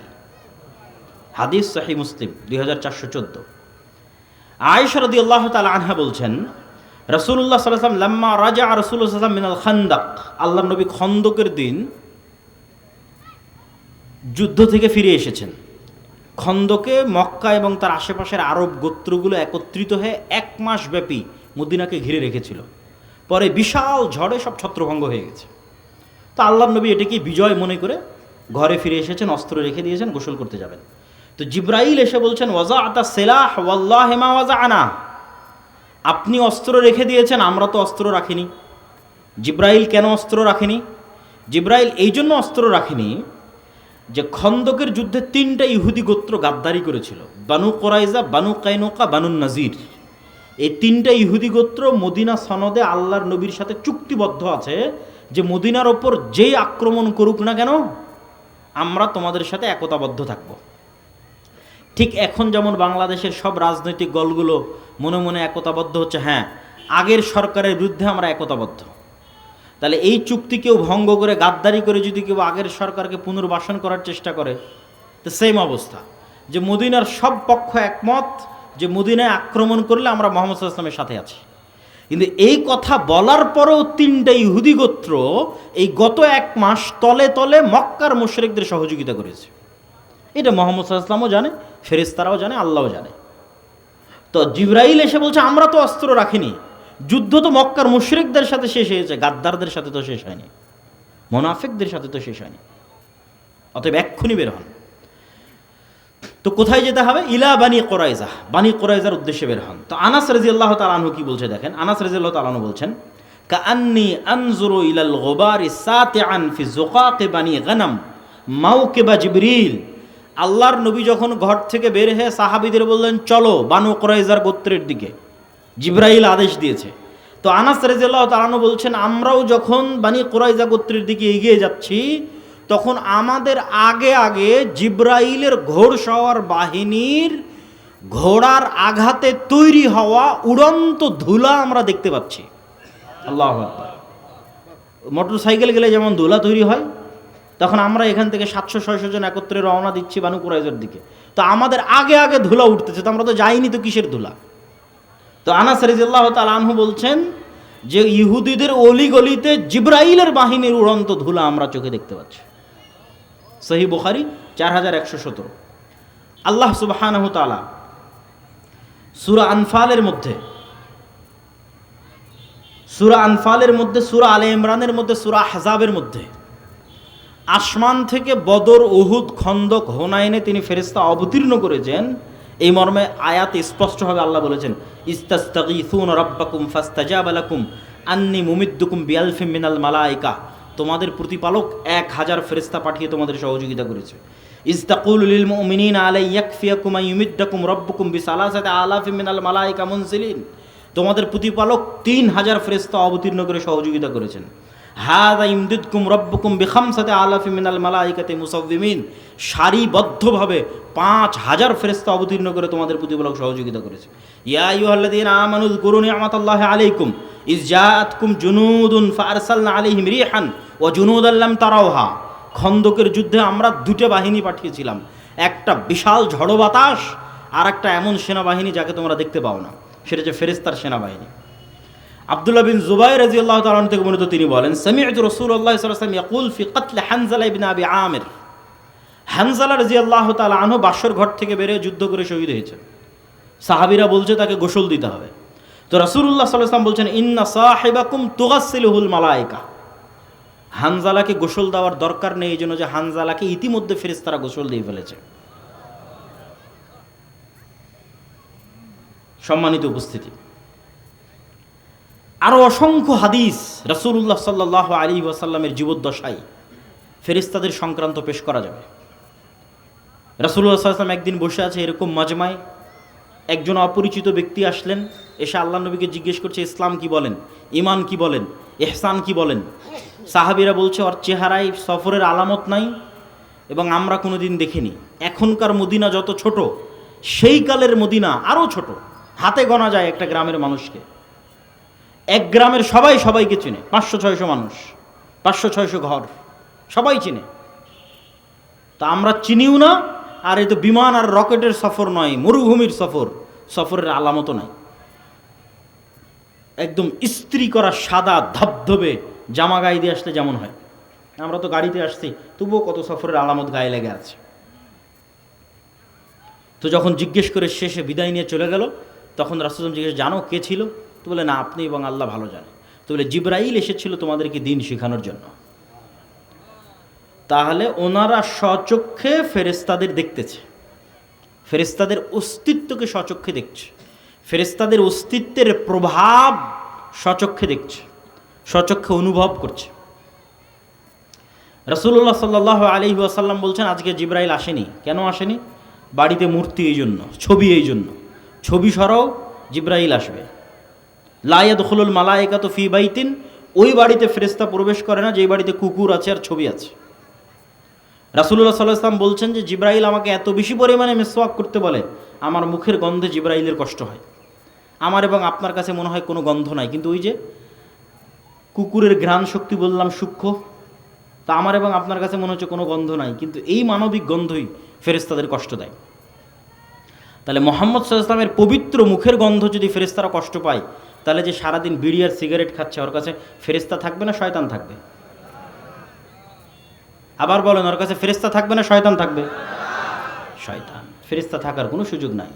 হাদিস সহিহ মুসলিম 2414। আয়েশা রাদিয়াল্লাহু তাআলা আনহা বলছেন, রাসূলুল্লাহ সাল্লাল্লাহু আলাইহি ওয়াসাল্লাম লাম্মা রাজা রাসূলুল্লাহ সাল্লাল্লাহু আলাইহি ওয়াসাল্লাম মিনাল খান্দাক, আল্লাহর নবী খন্দকের দিন যুদ্ধ থেকে ফিরে এসেছেন। খন্দকে মক্কা এবং তার আশেপাশের আরব গোত্রগুলো একত্রিত হয়ে 1 মাস ব্যাপী মদিনাকে ঘিরে রেখেছিল। পরে বিশাল ঝড়ে সব ছত্রভঙ্গ হয়ে গেছে। তো আল্লাহর নবী এটাকে বিজয় মনে করে ঘরে ফিরে এসেছেন, অস্ত্র রেখে দিয়েছেন, গোসল করতে যাবেন। তো জিব্রাইল এসে বলছেন, ওয়াজা আতা সেলাহ ওয়াল্লাহি মা ওয়াজা আনা, আপনি অস্ত্র রেখে দিয়েছেন, আমরা তো অস্ত্র রাখিনি। জিব্রাইল কেন অস্ত্র রাখেনি? জিব্রাইল এই জন্য অস্ত্র রাখেনি যে খন্দকের যুদ্ধে 3টা ইহুদি গোত্র গাদ্দারি করেছিল, বানু কোরাইজা, বানু কাইনুকা, বানু নাজির। এই 3টা ইহুদি গোত্র মদিনা সনদে আল্লাহর নবীর সাথে চুক্তিবদ্ধ আছে যে মদিনার ওপর যেই আক্রমণ করুক না কেন আমরা তোমাদের সাথে একতাবদ্ধ থাকব। ঠিক এখন যেমন বাংলাদেশের সব রাজনৈতিক দলগুলো মনে মনে একতাবদ্ধ হচ্ছে, হ্যাঁ আগের সরকারের বিরুদ্ধে আমরা একতাবদ্ধ। তাহলে এই চুক্তি কেউ ভঙ্গ করে গাদ্দারি করে যদি কেউ আগের সরকারকে পুনর্বাসন করার চেষ্টা করে, তো সেম অবস্থা যে মদিনার সব পক্ষ একমত যে মদিনায় আক্রমণ করলে আমরা মুহাম্মদ সাল্লাল্লাহু আলাইহি ওয়াসাল্লামের সাথে আছি। কিন্তু এই কথা বলার পরেও 3টা ইহুদি গোত্র এই গত 1 মাস তলে তলে মক্কার মুশরিকদের সহযোগিতা করেছে। এটা মুহাম্মদ সাল্লাল্লাহু আলাইহি ওয়াসাল্লামও জানে, ফেরেশতারাও জানে, আল্লাহও জানে। তো জিবরাইল এসে বলছে, আমরা তো অস্ত্র রাখিনি, যুদ্ধ তো মক্কার মুশরিকদের সাথে শেষ হয়েছে, গাদ্দারদের সাথে তো শেষ হয়নি, মুনাফিকদের সাথে তো শেষ হয়নি, অতএব এক্ষুনি বের হন। তো কোথায় যেতে হবে? ইলা বানি কোরাইজা, বানি কোরাইজার উদ্দেশ্যে বের হন। তো আনাস রাদিয়াল্লাহু তাআলা আনহু কি বলছে দেখেন, আনাস রাদিয়াল্লাহু তাআলা আনহু বলছেন, কাআন্নী আনজুরু ইলাল গুবারি সাতিআন ফি যুকাক বানি গনম মাওকিবা জিবরিল। আল্লাহর নবী যখন ঘর থেকে বের হয়ে সাহাবীদের বললেন, চলো বানু কোরাইজার গোত্রের দিকে, জিবরাইল আদেশ দিয়েছে। তো আনাস রাদিয়াল্লাহু তাআলা আনহু বলছেন, আমরাও যখন বানি কোরাইজা গোত্রের দিকে এগিয়ে যাচ্ছি তখন আমাদের আগে আগে জিবরাইলের ঘোড়সওয়ার বাহিনীর ঘোড়ার আঘাতে তৈরি হওয়া উড়ন্ত ধুলা আমরা দেখতে পাচ্ছি। আল্লাহু আকবার। মোটর সাইকেল গেলে যেমন ধুলা তৈরি হয়, তখন আমরা এখান থেকে 700-600 জন একত্রে রওনা দিচ্ছি বানু কুরাইজার দিকে। তো আমাদের আগে আগে ধুলা উঠতেছে, তো আমরা তো যাইনি, তো কিসের ধুলা? তো আনাস রাদিয়াল্লাহু তাআলা আনহু বলছেন যে ইহুদিদের অলিগলিতে জিবরাইলের বাহিনীর উড়ন্ত ধুলা আমরা চোখে দেখতে পাচ্ছি। সহিহ বুখারী 4117। আল্লাহ সুবহানাহু ওয়া তাআলা সূরা আনফালের মধ্যে, সূরা আলে ইমরানের মধ্যে, সূরা আহজাবের মধ্যে আসমান থেকে বদর, উহুদ, খন্দক, হুনাইনে তিনি ফেরেশতা অবতীর্ণ করেছেন। এই মর্মে আয়াতে স্পষ্টভাবে আল্লাহ বলেছেন, ইস্তাস্তাগীসুনা রাব্বাকুম ফাস্তাজাবা লাকুম আন্নী মুমিদ্দুকুম বিআলফিম মিনাল মালায়েকা। তোমাদের প্রতিপালক 1000 ফেরেশতা পাঠিয়ে তোমাদের সহযোগিতা করেছে। ইস্তাকুলু লিল মুমিনিনা আলাই ইয়াকফিয়াকুম আইয়ুমিদ্দাকুম রাব্বুকুম বিসালাসাতি আলাফিম মিনাল মালায়েকা মুনজিলিন। তোমাদের প্রতিপালক 3000 ফেরেশতা অবতীর্ণ করে সহযোগিতা করেছেন। হাযা ইমদিদকুম রাব্বুকুম বিখামসাতি আলাফিম মিনাল মালায়েকাতি মুসাওয়িমিন। সারিবদ্ধভাবে 5000 ফেরেশতা অবতীর্ণ করে তোমাদের প্রতিপালক সহযোগিতা করেছে। ইয়া আইয়ুহাল্লাযীনা আমানু যকুরু নি'মাতাল্লাহি আলাইকুম ইয জাআতকুম জুনুদুন ফাআরসালনা আলাইহিম রিহান ওয়া জুনুদান লাম তারাওহা। খন্দকের যুদ্ধে আমরা 2টা বাহিনী পাঠিয়েছিলাম, একটা বিশাল ঝড়ো বাতাস আর একটা এমন সেনাবাহিনী যাকে তোমরা দেখতে পাও না, সেটা হচ্ছে ফেরেশতার সেনাবাহিনী। আব্দুল্লাহ বিন জুবাইর রাদিয়াল্লাহু তাআলা আনহু থেকে বর্ণিত, তিনি বলেন, সামি'তু রাসূলুল্লাহ সাল্লাল্লাহু আলাইহি ওয়াসাল্লাম ইয়াকুল ফি কতল হানজালা ইবনে আবি আমির। হানজালা রাদিয়াল্লাহু তাআলা আনহু বাসর ঘর থেকে বের হয়ে যুদ্ধ করে শহীদ হয়েছেন। সাহাবীরা বলছে তাকে গোসল দিতে হবে। তো রাসূলুল্লাহ সাল্লাল্লাহু আলাইহি ওয়াসাল্লাম বলছেন, ইন্না সাহিবাকুম তুগাসসিলুহুল মালায়েকা। হানজালাকে গোসল দেওয়ার দরকার নেই, এই জন্য যে হানজালাকে ইতিমধ্যে ফেরেশতারা গোসল দিয়ে ফেলেছে। সম্মানিত উপস্থিতি, আরও অসংখ্য হাদিস রাসূলুল্লাহ সাল্লাল্লাহু আলাইহি ওয়াসাল্লামের জীবদ্দশায় ফেরেশতাদের সংক্রান্ত পেশ করা যাবে। রাসূলুল্লাহ সাল্লাল্লাহু আলাইহি ওয়াসাল্লাম একদিন বসে আছে এরকম মাজমায়, একজন অপরিচিত ব্যক্তি আসলেন, এসে আল্লাহ নবীকে জিজ্ঞেস করছে, ইসলাম কি বলেন, ঈমান কি বলেন, ইহসান কি বলেন। সাহাবীরা বলছে, ওর চেহারায় সফরের আলামত নাই এবং আমরা কোনোদিন দেখিনি। এখনকার মদিনা যত ছোট, সেই কালের মদিনা আরও ছোট, হাতে গোনা যায় একটা গ্রামের মানুষকে। এক গ্রামের সবাই সবাইকে চিনে, 500-600 মানুষ, 500-600 ঘর, সবাই চিনে। তা আমরা চিনিও না, আর এ তো বিমান আর রকেটের সফর নয়, মরুভূমির সফর, সফরের আলামতও নাই। একদম ইস্ত্রি করা সাদা ধবধবে জামা গায়ে দিয়ে আসলে যেমন হয়, আমরা তো গাড়িতে আসছি তবুও কত সফরের আলামত গায়ে লেগে আছে। তো যখন জিজ্ঞেস করে শেষে বিদায় নিয়ে চলে গেল, তখন রাসূল জিজ্ঞেস, জানো কে ছিল? তো বলে, না, আপনি এবং আল্লাহ ভালো জানে। তো বলে, জিবরাইল এসেছিল তোমাদেরকে দিন শেখানোর জন্য। তাহলে ওনারা স্বচক্ষে ফেরেশতাদের দেখতেছে, ফেরেশতাদের অস্তিত্বকে স্বচক্ষে দেখছে, ফেরেশতাদের অস্তিত্বের প্রভাব স্বচক্ষে দেখছে, স্বচক্ষে অনুভব করছে। রাসূলুল্লাহ সাল্লাল্লাহু আলাইহি ওয়াসাল্লাম বলছেন, আজকে জিবরাইল আসেনি। কেন আসেনি? বাড়িতে মূর্তি এই জন্য, ছবি এই জন্য। ছবি সরাও, জিবরাইল আসবে। লা ইয়াদখুলুল মালায়েকাতু ফি বাইতিন, ওই বাড়িতে ফেরেশতা প্রবেশ করে না যে বাড়িতে কুকুর আছে আর ছবি আছে। রাসূলুল্লাহ সাল্লাল্লাহু আলাইহি ওয়াসাল্লাম বলছেন যে জিবরাইল আমাকে এত বেশি পরিমাণে মিসওয়াক করতে বলে, আমার মুখের গন্ধে জিবরাইলের কষ্ট হয়। আমার এবং আপনার কাছে মনে হয় কোনো গন্ধ নাই, কিন্তু ওই যে কুকুরের ঘ্রাণ শক্তি বললাম সূক্ষ্ম, তা আমার এবং আপনার কাছে মনে হচ্ছে কোনো গন্ধ নাই, কিন্তু এই মানবিক গন্ধই ফেরেশতাদের কষ্ট দেয়। তাহলে মুহাম্মদ সাল্লাল্লাহু আলাইহি ওয়াসাল্লামের পবিত্র মুখের গন্ধ যদি ফেরেশতারা কষ্ট পায়, তাহলে যে সারাদিন বিড়ি আর সিগারেট খাচ্ছে ওর কাছে ফেরেশতা থাকবে না শয়তান থাকবে? আবার বলেন, ওর কাছে ফেরেশতা থাকবে না শয়তান থাকবে? শয়তান। ফেরেশতা থাকার কোনো সুযোগ নাই।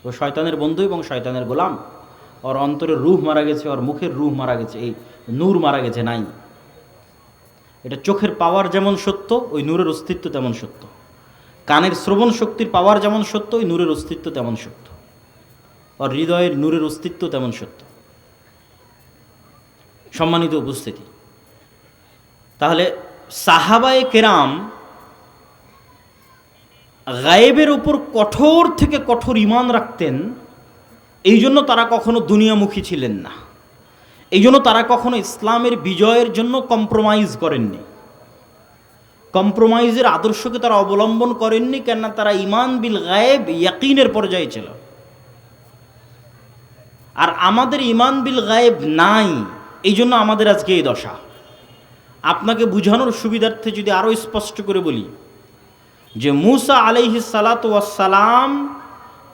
ও শয়তানের বন্ধু এবং শয়তানের গোলাম। ওর অন্তরের রূহ মারা গেছে, ওর মুখের রূহ মারা গেছে, এই নূর মারা গেছে, নাই। এটা চোখের পাওয়ার যেমন সত্য, ওই নূরের অস্তিত্ব তেমন সত্য। কানের শ্রবণ শক্তির পাওয়ার যেমন সত্য, ওই নূরের অস্তিত্ব তেমন সত্য। ওর হৃদয়ের নূরের অস্তিত্ব তেমন সত্য। সম্মানিত উপস্থিতি, তাহলে সাহাবায়ে কেরাম গায়েবের উপর কঠোর থেকে কঠোর ঈমান রাখতেন। এই জন্য তারা কখনো দুনিয়ামুখী ছিলেন না, এই জন্য তারা কখনো ইসলামের বিজয়ের জন্য কম্প্রোমাইজ করেননি, কম্প্রোমাইজের আদর্শকে তারা অবলম্বন করেননি। কেননা তারা ঈমান বিল গায়েব ইয়াকিনের পর্যায়ে ছিল। আর আমাদের ঈমান বিল গায়েব নাই, এই জন্য আমাদের আজকে এই দশা। আপনাকে বুঝানোর সুবিধার্থে যদি আরও স্পষ্ট করে বলি যে মূসা আলাইহিস সালাতু ওয়াস সালাম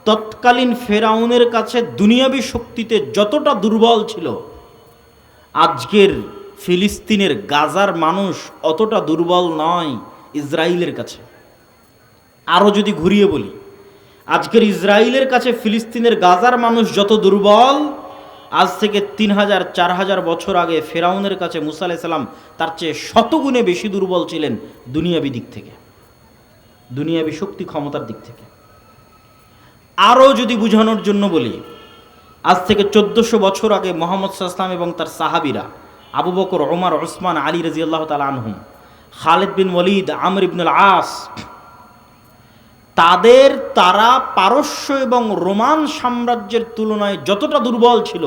তৎকালীন ফেরাউনের কাছে দুনিয়াবী শক্তিতে যতটা দুর্বল ছিল, আজকের ফিলিস্তিনের গাজার মানুষ অতটা দুর্বল নয় ইসরায়েলের কাছে। আরও যদি ঘুরিয়ে বলি, আজকের ইসরায়েলের কাছে ফিলিস্তিনের গাজার মানুষ যত দুর্বল, আজ থেকে 3000-4000 বছর আগে ফেরাউনের কাছে মূসা আলাইহিস সালাম তার চেয়ে শতগুণে বেশি দুর্বল ছিলেন দুনিয়াবী দিক থেকে, দুনিয়াবী শক্তি ক্ষমতার দিক থেকে। আরও যদি বুঝানোর জন্য বলি, আজ থেকে 1400 বছর আগে মুহাম্মদ সাল্লাল্লাহু আলাইহি ওয়াসাল্লাম এবং তার সাহাবীরা আবু বকর, ওমর, ওসমান, আলী রাদিয়াল্লাহু তাআলা আনহুম, খালিদ বিন ওয়ালিদ, আমর ইবনুল আস, তারা পারস্য এবং রোমান সাম্রাজ্যের তুলনায় যতটা দুর্বল ছিল,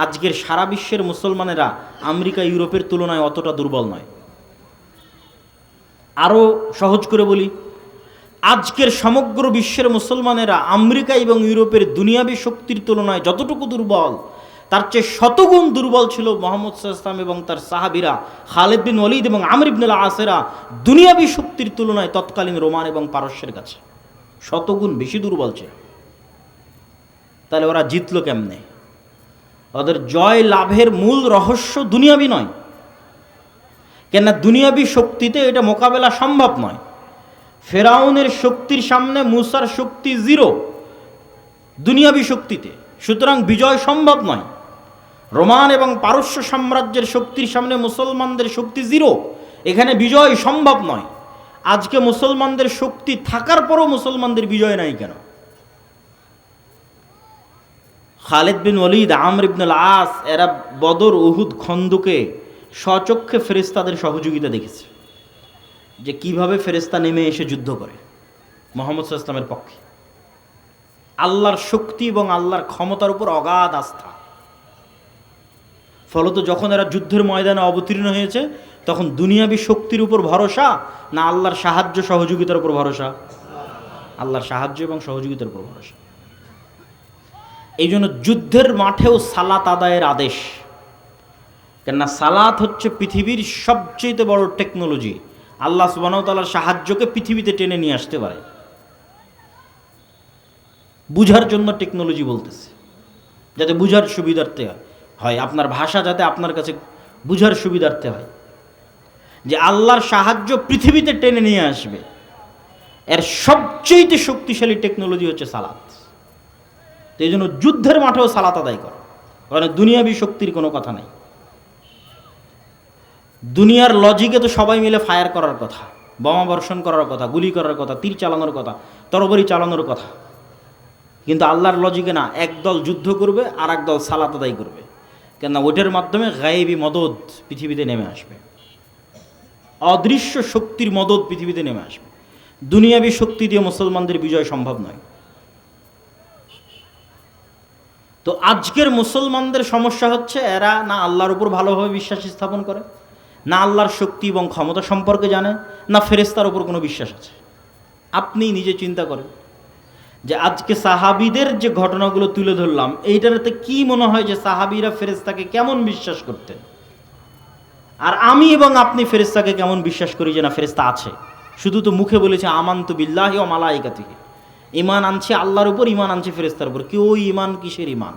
আজকের সারা বিশ্বের মুসলমানেরা আমেরিকা ইউরোপের তুলনায় অতটা দুর্বল নয়। আরও সহজ করে বলি, আজকের সমগ্র বিশ্বের মুসলমানেরা আমেরিকা এবং ইউরোপের দুনিয়াবী শক্তির তুলনায় যতটুকু দুর্বল, তার চেয়ে শতগুণ দুর্বল ছিল মুহাম্মদ সাল্লাল্লাহু আলাইহি ওয়াসাল্লাম এবং তার সাহাবীরা খালিদ বিন ওয়ালিদ এবং আমর ইবনুল আসেরা দুনিয়াবী শক্তির তুলনায় তৎকালীন রোমান এবং পারস্যের কাছে শতগুণ বেশি দুর্বল ছিল। তাহলে ওরা জিতলো কেমনে? ওদের জয় লাভের মূল রহস্য দুনিয়াবী নয়, কেননা দুনিয়াবী শক্তিতে এটা মোকাবেলা সম্ভব নয়। ফেরাউনের শক্তির সামনে মূসার শক্তি জিরো দুনিয়াবী শক্তিতে, সুতরাং বিজয় সম্ভব নয়। রোমান এবং পারস্য সাম্রাজ্যের শক্তির সামনে মুসলমানদের শক্তি জিরো, এখানে বিজয় সম্ভব নয়। আজকে মুসলমানদের শক্তি থাকার পরও মুসলমানদের বিজয় নাই কেন? খালিদ বিন ওয়ালিদ, আমর ইবনুল আস, এরা বদর, উহুদ, খন্দকে স্বচক্ষে ফেরেশতাদের সহযোগিতা দেখেছে যে কিভাবে ফেরেশতা নেমে এসে যুদ্ধ করে মুহাম্মদ সাল্লাল্লাহু আলাইহি ওয়াসাল্লামের পক্ষে। আল্লাহর শক্তি এবং আল্লাহর ক্ষমতার উপর অগাধ আস্থা। ফলত যখন এরা যুদ্ধের ময়দানে অবতীর্ণ হয়েছে, তখন দুনিয়াবী শক্তির উপর ভরসা না আল্লাহর সাহায্য সহযোগিতার উপর ভরসা? আল্লাহর সাহায্য এবং সহযোগিতার উপর ভরসা। এই জন্য যুদ্ধের মাঠেও সালাত আদায়ের আদেশ, কেননা সালাত হচ্ছে পৃথিবীর সবচেয়ে বড় টেকনোলজি। আল্লাহ সুবহানাহু ওয়া তাআলার সাহায্যকে পৃথিবীতে টেনে নিয়ে আসতে পারে। বুঝার জন্য টেকনোলজি বলতেছে, যাতে বুঝার সুবিধার্থে হয়, আপনার ভাষা যাতে আপনার কাছে বুঝার সুবিধার্থে হয়, যে আল্লাহর সাহায্য পৃথিবীতে টেনে নিয়ে আসবে। এর সবচেয়ে শক্তিশালী টেকনোলজি হচ্ছে সালাত। তো এই জন্য যুদ্ধের মাঠেও সালাত আদায় করো, কারণ দুনিয়াবি শক্তির কোনো কথা নেই। দুনিয়ার লজিকে তো সবাই মিলে ফায়ার করার কথা, বোমা বর্ষণ করার কথা, গুলি করার কথা, তীর চালানোর কথা, তরবারি চালানোর কথা, কিন্তু আল্লাহর লজিকে না, একদল যুদ্ধ করবে আর একদল সালাত আদায় করবে, কেননা ওইটার মাধ্যমে গায়েবী মদদ পৃথিবীতে নেমে আসবে, অদৃশ্য শক্তির মদদ পৃথিবীতে নেমে আসবে। দুনিয়াবী শক্তি দিয়ে মুসলমানদের বিজয় সম্ভব নয়। তো আজকের মুসলমানদের সমস্যা হচ্ছে, এরা না আল্লাহর উপর ভালোভাবে বিশ্বাস স্থাপন করে, না আল্লাহর শক্তি এবং ক্ষমতা সম্পর্কে জানে, না ফেরেশতার উপর কোনো বিশ্বাস আছে। আপনি নিজে চিন্তা করেন যে আজকে সাহাবীদের যে ঘটনাগুলো তুলে ধরলাম, এইটাতে কি মনে হয় যে সাহাবীরা ফেরেশতাকে কেমন বিশ্বাস করতেন, আর আমি এবং আপনি ফেরেশতাকে কেমন বিশ্বাস করি যে না ফেরেশতা আছে। শুধু তো মুখে বলেছে আমানতু বিল্লাহি ওয়া মালাইকাতিহি, ঈমান আনছে আল্লাহর উপর, ঈমান আনছে ফেরেশতার উপর। কি ওই ঈমান কিসের ঈমান?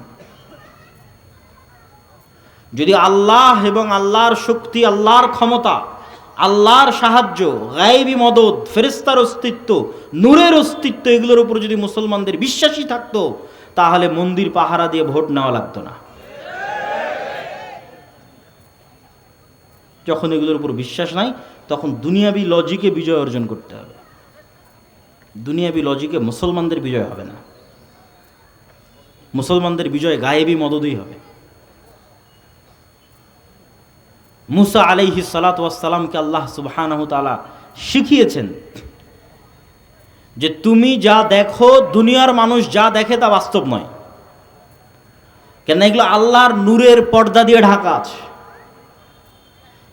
যদি আল্লাহ এবং আল্লাহর শক্তি, আল্লাহর ক্ষমতা, আল্লাহর সাহায্য, গায়েবী মদদ, ফেরেশতার অস্তিত্ব, নূরের অস্তিত্ব, এগুলোর উপর যদি মুসলমানদের বিশ্বাসী থাকতো, তাহলে মন্দির পাহারা দিয়ে ভোট নেওয়া লাগতো না। যখন এগুলোর উপর বিশ্বাস নাই, তখন দুনিয়াবি লজিকে বিজয় অর্জন করতে হবে। দুনিয়াবি লজিকে মুসলমানদের বিজয় হবে না, মুসলমানদের বিজয় গায়েবী মদদেই হবে। মুসা আলাইহিস সালাতু ওয়াস সালামকে আল্লাহ সুবহানাহু ওয়া তাআলা শিখিয়েছেন যে তুমি যা দেখো, দুনিয়ার মানুষ যা দেখে তা বাস্তব নয়, কেন এগুলো আল্লাহর নূরের পর্দা দিয়ে ঢাকা আছে।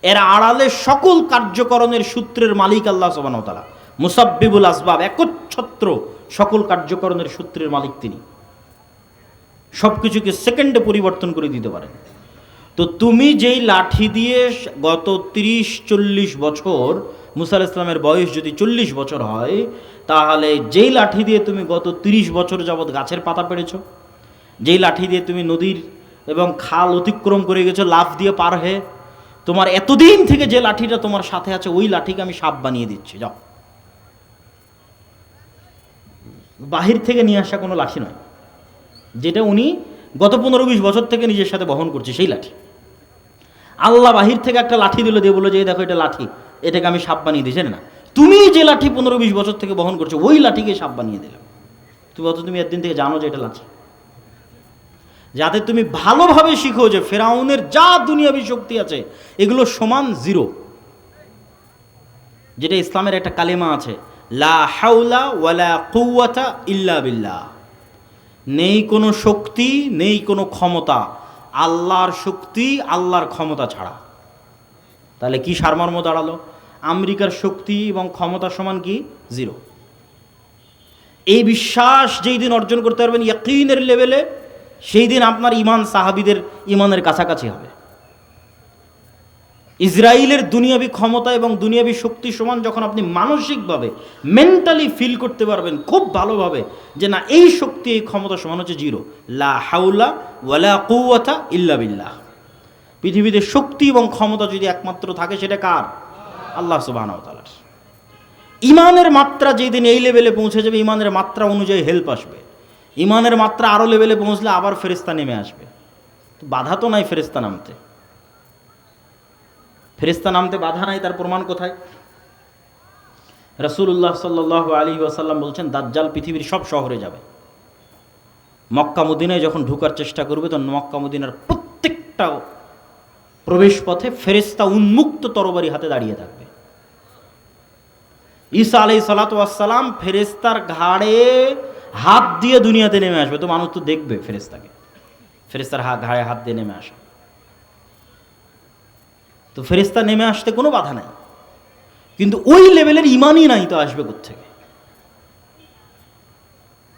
এর আড়ালে সকল কার্যকরণের সূত্রের মালিক আল্লাহ সুবহানাহু ওয়া তাআলা, মুসাব্বিবুল আসবাব, একচ্ছত্র সকল কার্যকরণের সূত্রের মালিক তিনি, সব কিছুকে সেকেন্ডে পরিবর্তন করে দিতে পারেন। তো তুমি যেই লাঠি দিয়ে গত 30-40 বছর, মুসা আলাইহিস সালামের বয়স যদি 40 বছর হয়, তাহলে যেই লাঠি দিয়ে তুমি গত 30 বছর যাবৎ গাছের পাতা পেড়েছো, যেই লাঠি দিয়ে তুমি নদীর এবং খাল অতিক্রম করে গেছো লাফ দিয়ে পার হয়ে, তোমার এতদিন থেকে যে লাঠিটা তোমার সাথে আছে, ওই লাঠিকে আমি সাপ বানিয়ে দিচ্ছি, যাও। বাহির থেকে নিয়ে আসা কোনো লাঠি নয়, যেটা উনি গত 15-20 বছর থেকে নিজের সাথে বহন করছে, সেই লাঠি। আল্লাহ বাহির থেকে একটা লাঠি দিল, দিয়ে বলো যে দেখো এটা লাঠি, এটাকে আমি সাপ বানিয়ে দিয়েছি না, তুমি যে লাঠি 15-20 বছর থেকে বহন করছো, ওই লাঠিকে সাপ বানিয়ে দিলাম। তুমি একদিন থেকে জানো যে এটা লাঠি, যাতে তুমি ভালোভাবে শিখো যে ফেরাউনের যা দুনিয়াবি শক্তি আছে এগুলো সমান জিরো। যেটা ইসলামের একটা কালেমা আছে, লা হাওলা ওয়ালা কুওয়াতা ইল্লা বিল্লাহ, নেই কোনো শক্তি, নেই কোনো ক্ষমতা, আল্লাহর শক্তি, আল্লাহর ক্ষমতা ছাড়া। তাহলে কি সারমর্ম দাঁড়ালো? আমেরিকার শক্তি এবং ক্ষমতা সমান কি? জিরো। এই বিশ্বাস যেই দিন অর্জন করতে পারবেন ইয়াকিনের লেভেলে, সেই দিন আপনার ইমান সাহাবীদের ইমানের কাছাকাছি হবে। ইসরায়েলের দুনিয়াবি ক্ষমতা এবং দুনিয়াবি শক্তি সমান যখন আপনি মানসিকভাবে, মেন্টালি ফিল করতে পারবেন খুব ভালোভাবে যে না, এই শক্তি, এই ক্ষমতা সমান হচ্ছে জিরো, লা হাওলা ওয়ালা কুওয়াতা ইল্লা বিল্লাহ। পৃথিবীতে শক্তি এবং ক্ষমতা যদি একমাত্র থাকে, সেটা কার? আল্লাহ সুবহানাহু ওয়া তাআলার। ইমানের মাত্রা যেই দিন এই লেভেলে পৌঁছে যাবে, ইমানের মাত্রা অনুযায়ী হেল্প আসবে, ইমানের মাত্রা আরও লেভেলে পৌঁছলে আবার ফেরেশতা নেমে আসবে। তো বাধা তো নাই ফেরেশতা নামতে, ফেরেশতা নামতে বাধা নাই, তার প্রমাণ কোথায়? রাসূলুল্লাহ সাল্লাল্লাহু আলাইহি ওয়াসাল্লাম বলছেন, দাজ্জাল পৃথিবীর সব শহরে যাবে। মক্কা মদিনায় যখন ঢোকার চেষ্টা করবে, তখন মক্কা মদিনার প্রত্যেকটা প্রবেশ পথে ফেরেশতা উন্মুক্ত তরবারি হাতে দাঁড়িয়ে থাকবে। ঈসা আলাইহিস সালাতু ওয়াস সালাম ফেরেশতার ঘাড়ে হাত দিয়ে দুনিয়াতে নেমে আসবে। তো মানুষ তো দেখবে ফেরেশতাকে, ফেরেশতার ঘাড়ে হাত দিয়ে নেমে আসে। তো ফেরেশতা নেমে আসতে কোনো বাধা নাই, কিন্তু ওই লেভেলের ইমানই নাই, তো আসবে কোত্থেকে?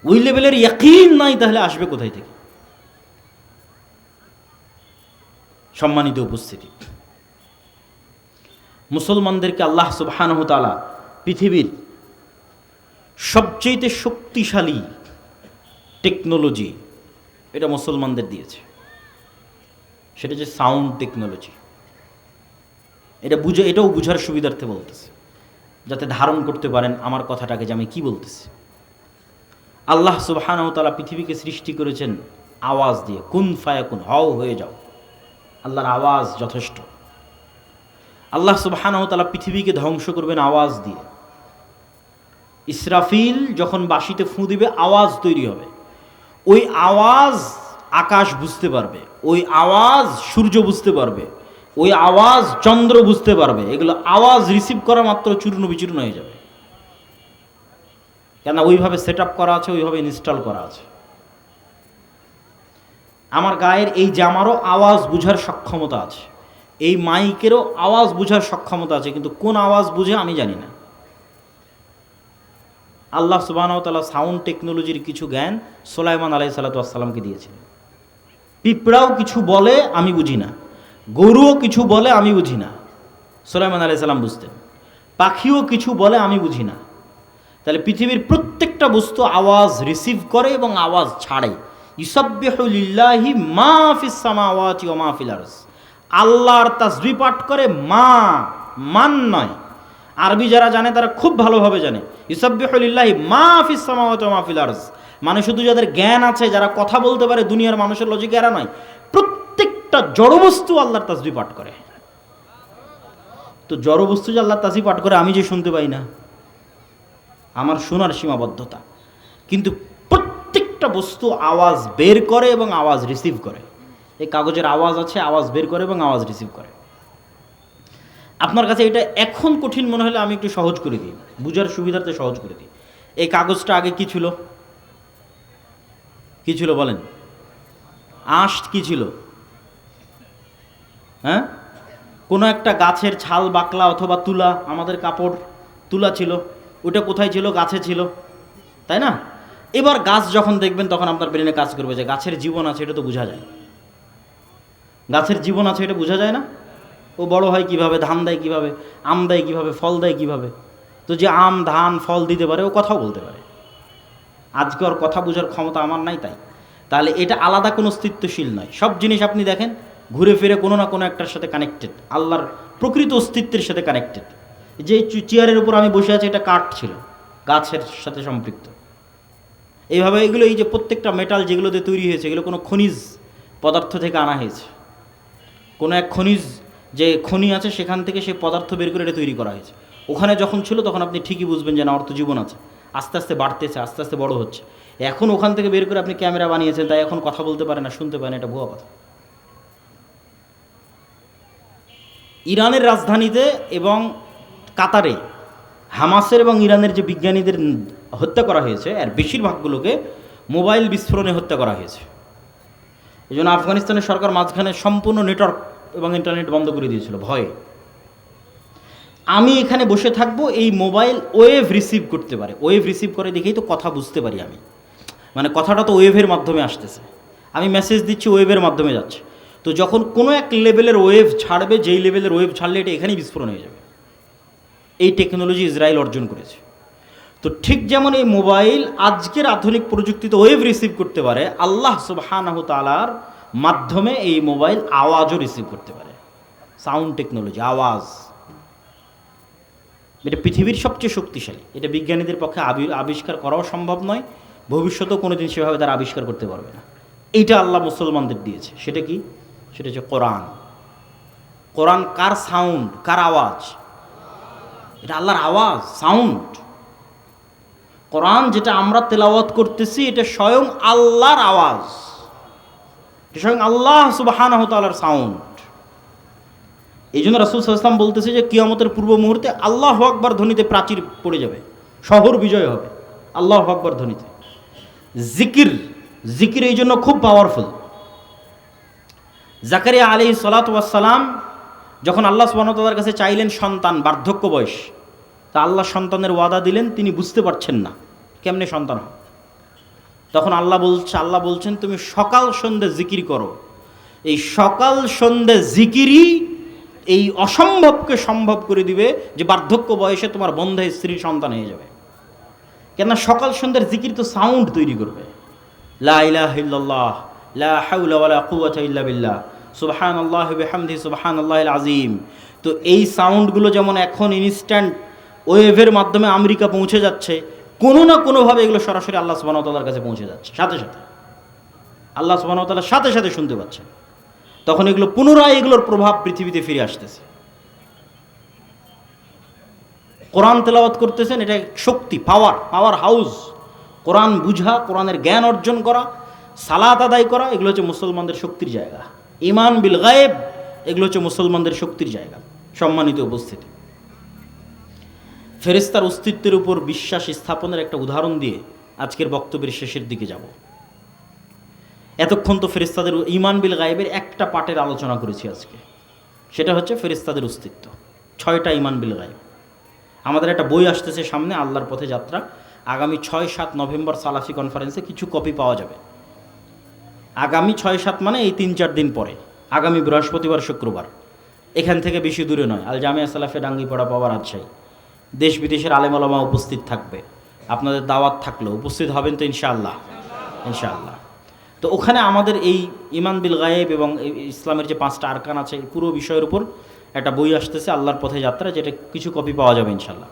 ওই লেভেলের ইয়াকিন নাই, তাহলে আসবে কোথায় থেকে? সম্মানিত উপস্থিতি, মুসলমানদেরকে আল্লাহ সুবহানাহু ওয়া তাআলা পৃথিবীর সবচেয়ে শক্তিশালী টেকনোলজি, এটা মুসলমানদের দিয়েছে। সেটা যে সাউন্ড টেকনোলজি, এটাও বুঝার সুবিধার্থে বলতেছে, যাতে ধারণ করতে পারেন আমার কথাটাকে যে আমি কি বলতেছি। আল্লাহ সুবহানাহু ওয়া তাআলা পৃথিবীকে সৃষ্টি করেছেন আওয়াজ দিয়ে, কুন ফায়াকুন, হও হয়ে যাও। আল্লাহর আওয়াজ যথেষ্ট। আল্লাহ সুবহানাহু ওয়া তাআলা পৃথিবীকে ধ্বংস করবেন আওয়াজ দিয়ে। ইসরাফিল যখন বাঁশিতে ফুঁ দিবে আওয়াজ তৈরি হবে, ওই আওয়াজ আকাশ বুঝতে পারবে, ওই আওয়াজ সূর্য বুঝতে পারবে, ওই আওয়াজ চন্দ্র বুঝতে পারবে। এগুলো আওয়াজ রিসিভ করা মাত্র চূর্ণ বিচূর্ণ হয়ে যাবে, কেন ওইভাবে সেট আপ করা আছে, ওইভাবে ইনস্টল করা আছে। আমার গায়ের এই জামারও আওয়াজ বুঝার সক্ষমতা আছে, এই মাইকেরও আওয়াজ বুঝার সক্ষমতা আছে, কিন্তু কোন আওয়াজ বুঝে আমি জানি না। আল্লাহ সুবহানাহু ওয়া তাআলা সাউন্ড টেকনোলজির কিছু জ্ঞান সুলাইমান আলাইহিস সালাতু ওয়াস সালামকে দিয়েছিলেন। পিঁপড়াও কিছু বলে আমি বুঝি না, গরুও কিছু বলে আমি বুঝি না, সুলাইমান আলাইহিস সালাম বুঝতেন। পাখিও কিছু বলে আমি বুঝি না। তাহলে পৃথিবীর প্রত্যেকটা বস্তু আওয়াজ রিসিভ করে এবং আওয়াজ ছাড়ে। ইউসাব্বিহু লিল্লাহি মা ফিস সামাওয়াতি ওয়া মা ফিল আরজ। আল্লাহর তাসবিহ পাঠ করে, মান নয়। আরবি যারা জানে তারা খুব ভালোভাবে জানে ইউসাব্বিহু লিল্লাহি মা ফিস সামাওয়াতি ওয়া মা ফিল আরজ। মানে শুধু যাদের জ্ঞান আছে, যারা কথা বলতে পারে, দুনিয়ার মানুষের লজিক এরা নয়, প্রত্যেকটা জড়বস্তু আল্লাহর তাসবিহ পাঠ করে। তো জড়বস্তু যে আল্লাহর তাসবিহ পাঠ করে, আমি যে শুনতে পাই না, আমার শোনার সীমাবদ্ধতা। কিন্তু প্রত্যেকটা বস্তু আওয়াজ বের করে এবং আওয়াজ রিসিভ করে। এই কাগজের আওয়াজ আছে, আওয়াজ বের করে এবং আওয়াজ রিসিভ করে। আপনার কাছে এটা এখন কঠিন মনে হলে আমি একটু সহজ করে দিই, বুঝার সুবিধার্থে সহজ করে দিই। এই কাগজটা আগে কি ছিল? কি ছিল বলেন? আঁশ কি ছিল? হ্যাঁ, কোনো একটা গাছের ছাল বাকলা অথবা তুলা, আমাদের কাপড় তুলা ছিল, ওটা কোথায় ছিল? গাছে ছিল, তাই না? এবার গাছ যখন দেখবেন তখন আপনার ব্রেনে কাজ করবে যে গাছের জীবন আছে, এটা তো বোঝা যায়। গাছের জীবন আছে এটা বোঝা যায় না? ও বড় হয় কিভাবে, ধান দেয় কিভাবে, আম দেয় কিভাবে, ফল দেয় কিভাবে? তো যে আম ধান ফল দিতে পারে, ও কথাও বলতে পারে। আজকে ওর কথা বোঝার ক্ষমতা আমার নাই, তাই তাহলে এটা আলাদা কোনো অস্তিত্বশীল নয়। সব জিনিস আপনি দেখেন ঘুরে ফিরে কোনো না কোনো একটার সাথে কানেক্টেড, আল্লাহর প্রকৃত অস্তিত্বের সাথে কানেক্টেড। যে চেয়ারের উপর আমি বসে আছি, এটা কাঠ ছিল, গাছের সাথে সম্পৃক্ত। এইভাবে এগুলো, এই যে প্রত্যেকটা মেটাল যেগুলো দিয়ে তৈরি হয়েছে, এগুলো কোনো খনিজ পদার্থ থেকে আনা হয়েছে। কোনো এক খনিজ, যে খনি আছে সেখান থেকে সেই পদার্থ বের করে এটা তৈরি করা হয়েছে। ওখানে যখন ছিল তখন আপনি ঠিকই বুঝবেন যে না, অর্থ জীবন আছে, আস্তে আস্তে বাড়তেছে, আস্তে আস্তে বড় হচ্ছে। এখন ওখান থেকে বের করে আপনি ক্যামেরা বানিয়েছেন, তাই এখন কথা বলতে পারে না, শুনতে পারে না, এটা ভুয়া কথা। ইরানের রাজধানীতে এবং কাতারে হামাসের এবং ইরানের যে বিজ্ঞানীদের হত্যা করা হয়েছে, এর বেশিরভাগগুলোকে মোবাইল বিস্ফোরণে হত্যা করা হয়েছে। এই জন্য আফগানিস্তানের সরকার মাঝখানে সম্পূর্ণ নেটওয়ার্ক এবং ইন্টারনেট বন্ধ করে দিয়েছিল ভয়ে। আমি এখানে বসে থাকবো, এই মোবাইল ওয়েভ রিসিভ করতে পারে, ওয়েভ রিসিভ করে দেখেই তো কথা বুঝতে পারি আমি। মানে কথাটা তো ওয়েভের মাধ্যমে আসতেছে, আমি মেসেজ দিচ্ছি, ওয়েভের মাধ্যমে যাচ্ছে। তো যখন কোনো এক লেভেলের ওয়েভ ছাড়বে, যেই লেভেলের ওয়েভ ছাড়লে এটা এখানেই বিস্ফোরণ হয়ে যাবে। এই টেকনোলজি ইসরায়েল অর্জন করেছে। তো ঠিক যেমন এই মোবাইল আজকের আধুনিক প্রযুক্তিতে ওয়েভ রিসিভ করতে পারে, আল্লাহ সুবহানাহু তাআলার মাধ্যমে এই মোবাইল আওয়াজও রিসিভ করতে পারে। সাউন্ড টেকনোলজি, আওয়াজ, এটা পৃথিবীর সবচেয়ে শক্তিশালী। এটা বিজ্ঞানীদের পক্ষে আবিষ্কার করাও সম্ভব নয়, ভবিষ্যতেও কোনোদিন সেভাবে তারা আবিষ্কার করতে পারবে না। এইটা আল্লাহ মুসলমানদের দিয়েছে। সেটা কি? সেটা হচ্ছে কোরআন। কোরআন কার সাউন্ড, কার আওয়াজ? এটা আল্লাহর আওয়াজ, সাউন্ড। কোরআন যেটা আমরা তেলাওয়াত করতেছি, এটা স্বয়ং আল্লাহর আওয়াজ, এটা স্বয়ং আল্লাহ সুবহানাহু ওয়া তাআলার সাউন্ড। এই জন্য রাসূল সাল্লাল্লাহু আলাইহি ওয়াসাল্লাম বলতেছে যে কিয়ামতের পূর্ব মুহূর্তে আল্লাহু আকবার ধ্বনিতে প্রাচীর পড়ে যাবে, শহর বিজয় হবে আল্লাহু আকবার ধ্বনিতে। জিকির এই জন্য খুব পাওয়ারফুল। জাকারিয়া আলাইহিস সালাতু ওয়াস সালাম যখন আল্লাহ সুবহানাহু ওয়া তাআলার কাছে চাইলেন সন্তান, বার্ধক্য বয়স, তা আল্লাহ সন্তানের ওয়াদা দিলেন, তিনি বুঝতে পারছেন না কেমনে সন্তান হবে। তখন আল্লাহ বলছেন তুমি সকাল সন্ধ্যে জিকির করো। এই সকাল সন্ধ্যে জিকিরই এই অসম্ভবকে সম্ভব করে দিবে, যে বার্ধক্য বয়সে তোমার বন্ধে স্ত্রীর সন্তান হয়ে যাবে। কেননা সকাল সন্ধ্যের জিকির তো সাউন্ড তৈরি করবে, লা ইলাহা ইল্লাল্লাহ, লা হাওলা ওয়ালা কুওয়াতা ইল্লা বিল্লাহ, সুবহানাল্লাহি ওয়া বিহামদিহি সুবহানাল্লাহিল আযীম। তো এই সাউন্ডগুলো যেমন এখন ইনস্ট্যান্ট ওয়েভের মাধ্যমে আমেরিকা পৌঁছে যাচ্ছে, কোনো না কোনোভাবে এগুলো সরাসরি আল্লাহ সুবহানাহু ওয়া তাআলার কাছে পৌঁছে যাচ্ছে, সাথে সাথে আল্লাহ সুবহানাহু ওয়া তাআলার সাথে সাথে শুনতে পাচ্ছেন। তখন এগুলো পুনরায় এগুলোর প্রভাব পৃথিবীতে ফিরে আসতেছে। কোরআন তেলাওয়াত করতেছেন, এটা শক্তি, পাওয়ার হাউস। কোরআন বুঝা, কোরআনের জ্ঞান অর্জন করা, সালাত আদায় করা, এগুলো হচ্ছে মুসলমানদের শক্তির জায়গা। ঈমান বিল গায়েব, এগুলো হচ্ছে মুসলমানদের শক্তির জায়গা। সম্মানিত উপস্থিতি, ফেরেশতার অস্তিত্বের উপর বিশ্বাস স্থাপনের একটা উদাহরণ দিয়ে আজকের বক্তব্যের শেষের দিকে যাব। এতক্ষণ তো ফেরেশতাদের ঈমান বিল গায়েবের একটা পার্টের আলোচনা করেছি আজকে, সেটা হচ্ছে ফেরেশতাদের অস্তিত্ব। 6টা ঈমান বিল গায়েব। আমাদের একটা বই আসতেছে সামনে, আল্লাহর পথে যাত্রা। আগামী 6-7 নভেম্বর সালাফি কনফারেন্সে কিছু কপি পাওয়া যাবে। আগামী 6-7 মানে এই 3-4 দিন পরে, আগামী বৃহস্পতিবার শুক্রবার, এখান থেকে বেশি দূরে নয়, আল জামিয়া সালাফে ডাঙ্গিপাড়া পাওয়া রাজশাহী। দেশ বিদেশের আলেম ওলামা উপস্থিত থাকবে। আপনাদের দাওয়াত থাকলেও উপস্থিত হবেন তো ইনশাআল্লাহ? ইনশাআল্লাহ। তো ওখানে আমাদের এই ঈমান বিল গায়েব এবং ইসলামের যে 5টা আরকান আছে, এই পুরো বিষয়ের উপর একটা বই আসতেছে, আল্লাহর পথে যাত্রা, যেটা কিছু কপি পাওয়া যাবে ইনশাআল্লাহ।